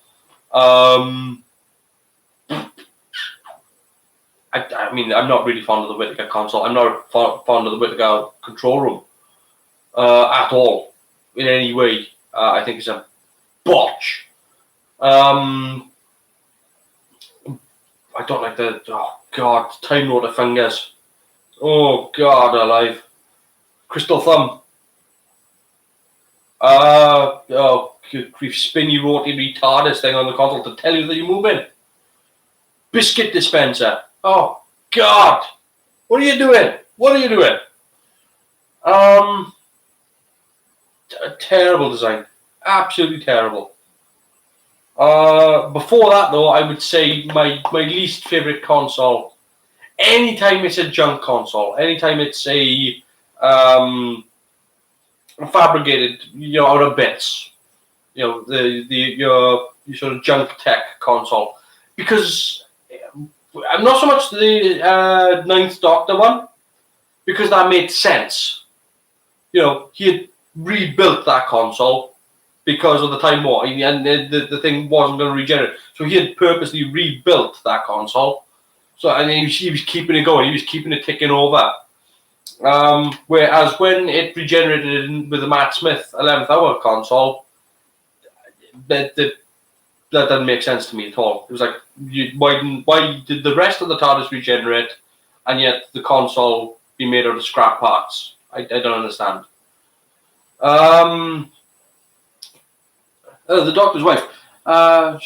I mean, I'm not really fond of the Whittaker console. I'm not fond of the Whittaker control room at all, in any way. I think it's a botch. I don't like time rotor fingers. Oh God, alive. Crystal thumb. Spinny rotary TARDIS thing on the console to tell you that you're moving. Biscuit dispenser. Oh God, what are you doing? What are you doing? A terrible design, absolutely terrible. Before that, though, I would say my least favorite console. Anytime it's a junk console, anytime it's a fabricated, you know, out of bits, you know, your sort of junk tech console, because I'm not so much the Ninth Doctor one, because that made sense. You know, he had rebuilt that console because of the Time War, and the thing wasn't going to regenerate, so he had purposely rebuilt that console. So, and he was keeping it going, he was keeping it ticking over. Whereas when it regenerated with the Matt Smith 11th Hour console, that doesn't make sense to me at all. It was like, why did the rest of the TARDIS regenerate, and yet the console be made out of scrap parts. I don't understand. The doctor's wife. I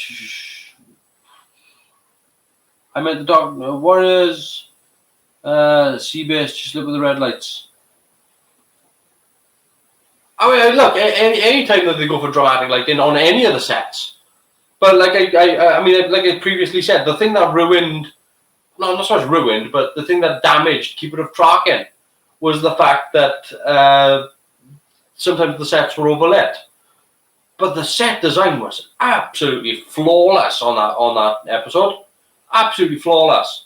meant the doctor. Warriors. Seabase. Just look at the red lights. I mean, look. Any time that they go for dramatic lighting on any of the sets, but like I mean, like I previously said, the thing that ruined. No, not so much ruined, but the thing that damaged Keeper of Traken was the fact that sometimes the sets were overlit. But the set design was absolutely flawless on that episode. Absolutely flawless.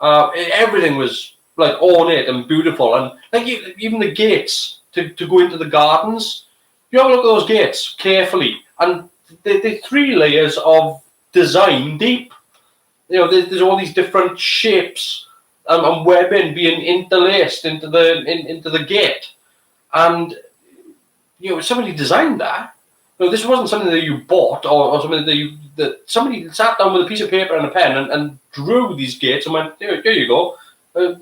Everything was like ornate and beautiful, and like even the gates to go into the gardens. You have a look at those gates carefully, and they're 3 layers of design deep. You know, there's all these different shapes and webbing being interlaced into the gate, and you know, somebody designed that. No, this wasn't something that you bought or something that somebody sat down with a piece of paper and a pen and drew these gates and went, here you go,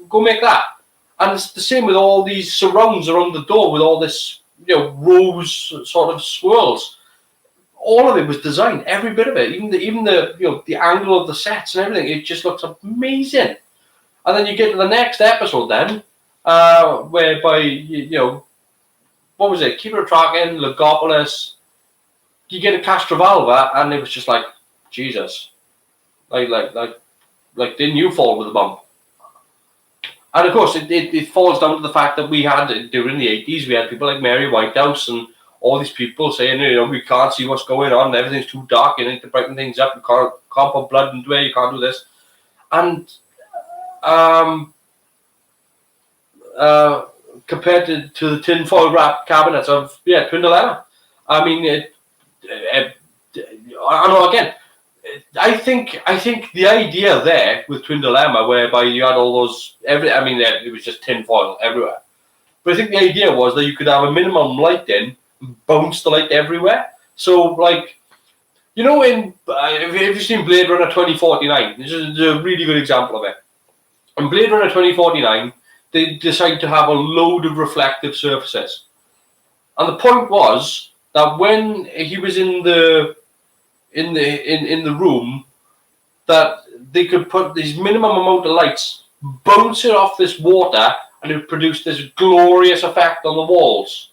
go make that. And it's the same with all these surrounds around the door with all this, you know, rose sort of swirls. All of it was designed, every bit of it, even the you know, the angle of the sets and everything. It just looks amazing. And then you get to the next episode then, whereby you know, what was it? Keeper of Traken, Legopolis. You get a Castrovalva, and it was just like, Jesus, like didn't you fall with a bump? And of course, it falls down to the fact that we had during the 80s, we had people like Mary Whitehouse and all these people saying, you know, we can't see what's going on, everything's too dark, you need to brighten things up, you can't put blood into it, you can't do this, and compared to the tinfoil wrapped cabinets of Twin Dilemma, I mean I know again. I think the idea there with Twin Dilemma, whereby you had all those it was just tinfoil everywhere. But I think the idea was that you could have a minimum lighting, bounce the light everywhere. So like, you know, if you've seen Blade Runner 2049, this is a really good example of it. In Blade Runner 2049, they decided to have a load of reflective surfaces, and the point was that when he was in the room, that they could put these minimum amount of lights, bounce it off this water, and it would produce this glorious effect on the walls.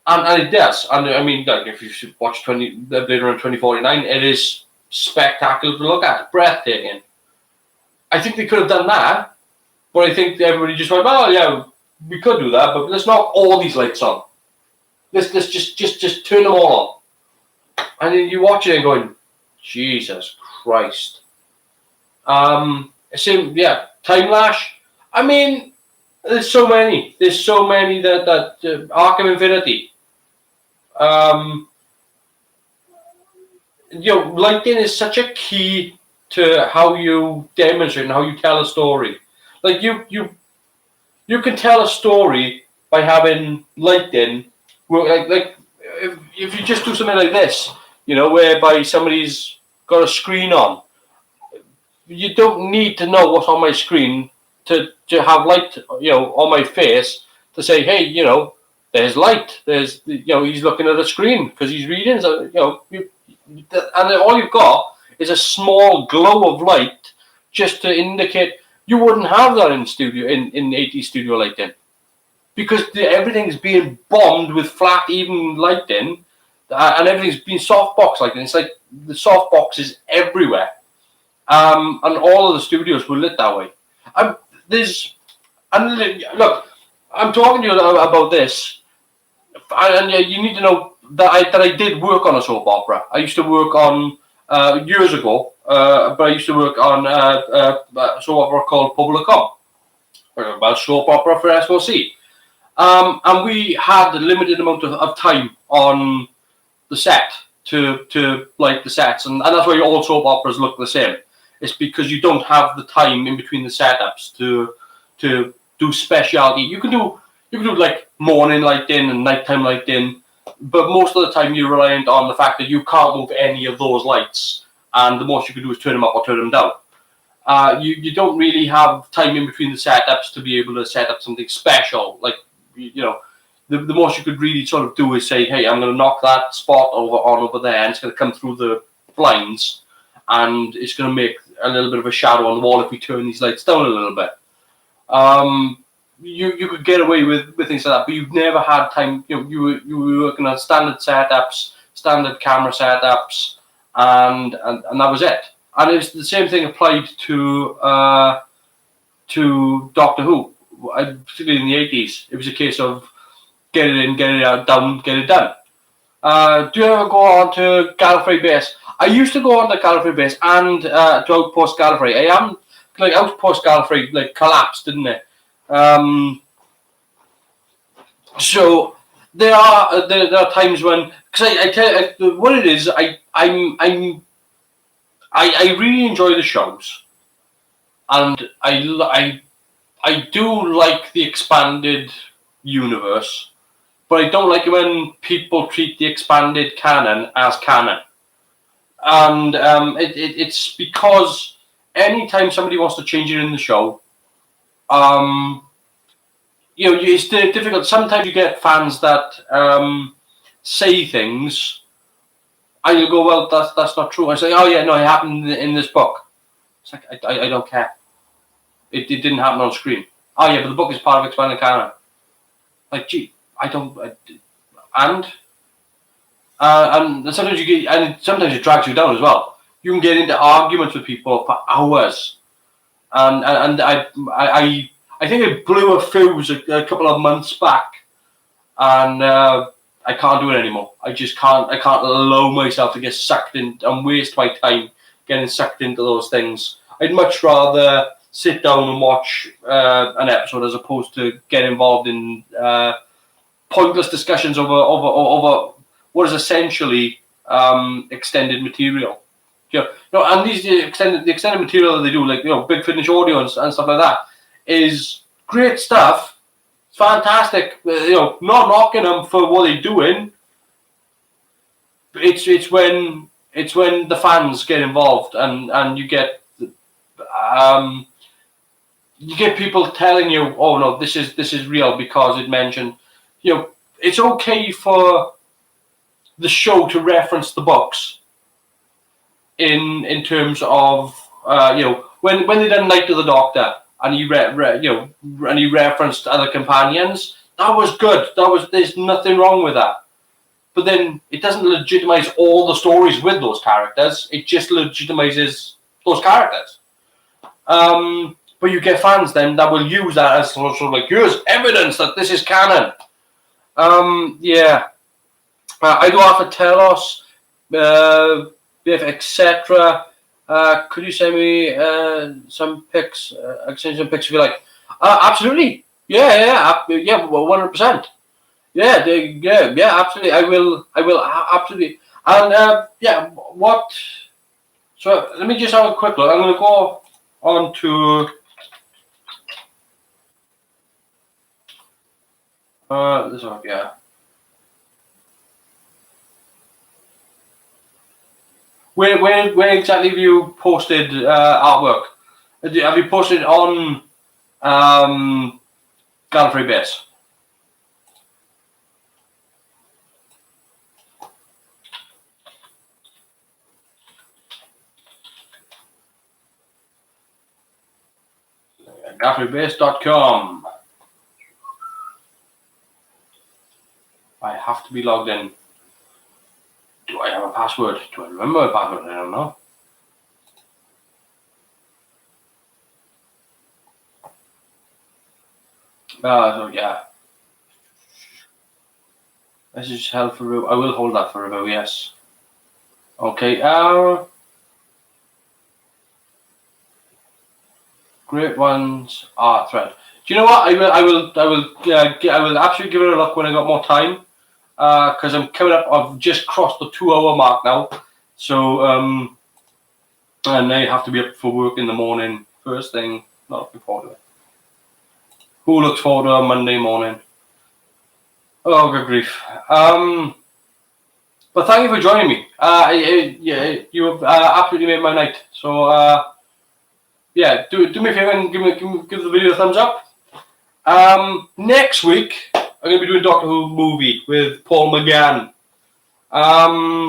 And it does. And I mean, like, if you should watch Blade Runner 2049, it is spectacular to look at, breathtaking. I think they could have done that, but I think everybody just went, well, yeah, we could do that, but let's knock all these lights on. Let's just turn them all on. And then you watch it and going, Jesus Christ. Same, yeah, Time Lash. I mean, there's so many. There's so many that Arkham Infinity. You know, lighting is such a key to how you demonstrate and how you tell a story. Like you can tell a story by having lighting. Like if you just do something like this, you know, whereby somebody's got a screen on, you don't need to know what's on my screen to have light, you know, on my face to say, hey, you know, there's light. There's, you know, he's looking at a screen because he's reading. So, you know, and all you've got is a small glow of light just to indicate. You wouldn't have that in 80s studio lighting, because everything's being bombed with flat, even lighting, and everything's been softbox lighting. It's like the softbox is everywhere, and all of the studios were lit that way. Look, I'm talking to you about this, and you need to know that I did work on a soap opera. I used to work on years ago, but I used to work on a soap opera called Publicom, about soap opera for SOC. And we had a limited amount of time on the set to light the sets, and that's why all soap operas look the same. It's because you don't have the time in between the setups to do specialty. You can do like morning lighting and nighttime lighting, but most of the time you're reliant on the fact that you can't move any of those lights, and the most you can do is turn them up or turn them down. you don't really have time in between the setups to be able to set up something special. Like, you know, the most you could really sort of do is say, hey, I'm going to knock that spot over there, and it's going to come through the blinds, and it's going to make a little bit of a shadow on the wall if we turn these lights down a little bit. You could get away with things like that, but you've never had time. You were working on standard setups, standard camera setups, and that was it. And it's the same thing applied to Doctor Who, particularly in the 80s. It was a case of get it in, get it out, down, get it done. Do you ever go on to Gallifrey Base? I used to go on to Gallifrey Base and to Outpost Gallifrey. I am like Outpost Gallifrey like collapsed, didn't it? So there are times when, because I tell you what it is. I really enjoy the shows, and I do like the expanded universe, but I don't like it when people treat the expanded canon as canon. And it's because anytime somebody wants to change it in the show, it's difficult. Sometimes you get fans that say things, and you go, well, that's not true. I say, oh yeah, no, it happened in this book. It's like, I don't care. It didn't happen on screen. Oh yeah, but the book is part of expanded canon. Like, gee, I don't. And sometimes you get, and sometimes it drags you down as well. You can get into arguments with people for hours, and I think I blew a fuse a couple of months back, and I can't do it anymore. I just can't. I can't allow myself to get sucked in and waste my time getting sucked into those things. I'd much rather sit down and watch an episode as opposed to get involved in pointless discussions over what is essentially extended material. And the extended material that they do, like Big Finish Audio and stuff like that, is great stuff. It's fantastic. Not knocking them for what they're doing. It's when the fans get involved and you get people telling you, oh no, this is real because it mentioned. It's okay for the show to reference the books in terms of when they done Night of the Doctor and he referenced other companions. That was good. There's nothing wrong with that. But then it doesn't legitimize all the stories with those characters. It just legitimizes those characters. But you get fans then that will use that as sort of like, here's evidence that this is canon. I do have to tell us, etc. Could you send me some pics? I can send you some pics if you like. Absolutely. Yeah, 100%. Yeah, absolutely. I will absolutely. And what? So let me just have a quick look. I'm going to go on to this one. Yeah. Where exactly have you posted artwork? Have you posted on Gallifrey Base? GallifreyBase.com. I have to be logged in. Do I have a password? Do I remember a password? I don't know. So yeah. This is held for review. I will hold that for review, yes. Okay. Great ones art thread. Do you know what? I will absolutely give it a look when I got more time. Because I'm coming up, I've just crossed the 2-hour mark now, so and I have to be up for work in the morning. First thing, not looking forward to it. Who looks forward to a Monday morning? Oh, good grief! But thank you for joining me. You have absolutely made my night. So yeah, do me a favor and give the video a thumbs up. Next week I'm going to be doing Doctor Who movie with Paul McGann. I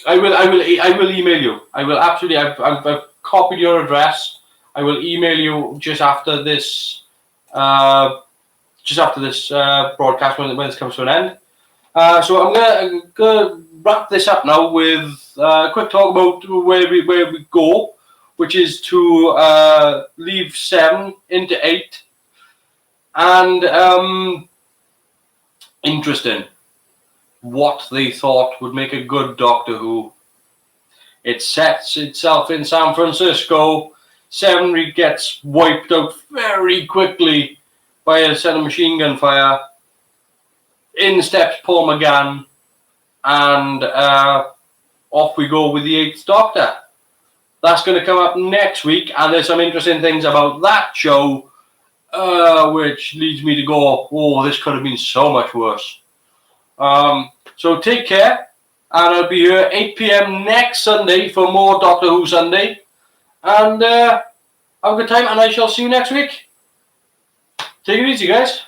will email you. I will absolutely. I've copied your address. I will email you just after this. Broadcast when this comes to an end. So I'm gonna wrap this up now with a quick talk about where we go, which is to leave 7 into 8, and interesting what they thought would make a good Doctor Who. It sets itself in San Francisco. 7 gets wiped out very quickly by a set of machine gun fire. In steps Paul McGann, and off we go with the 8th Doctor. That's going to come up next week, and there's some interesting things about that show, which leads me to go, oh, this could have been so much worse. So take care, and I'll be here 8 p.m. next Sunday for more Doctor Who Sunday, and have a good time, and I shall see you next week. Take it easy, guys.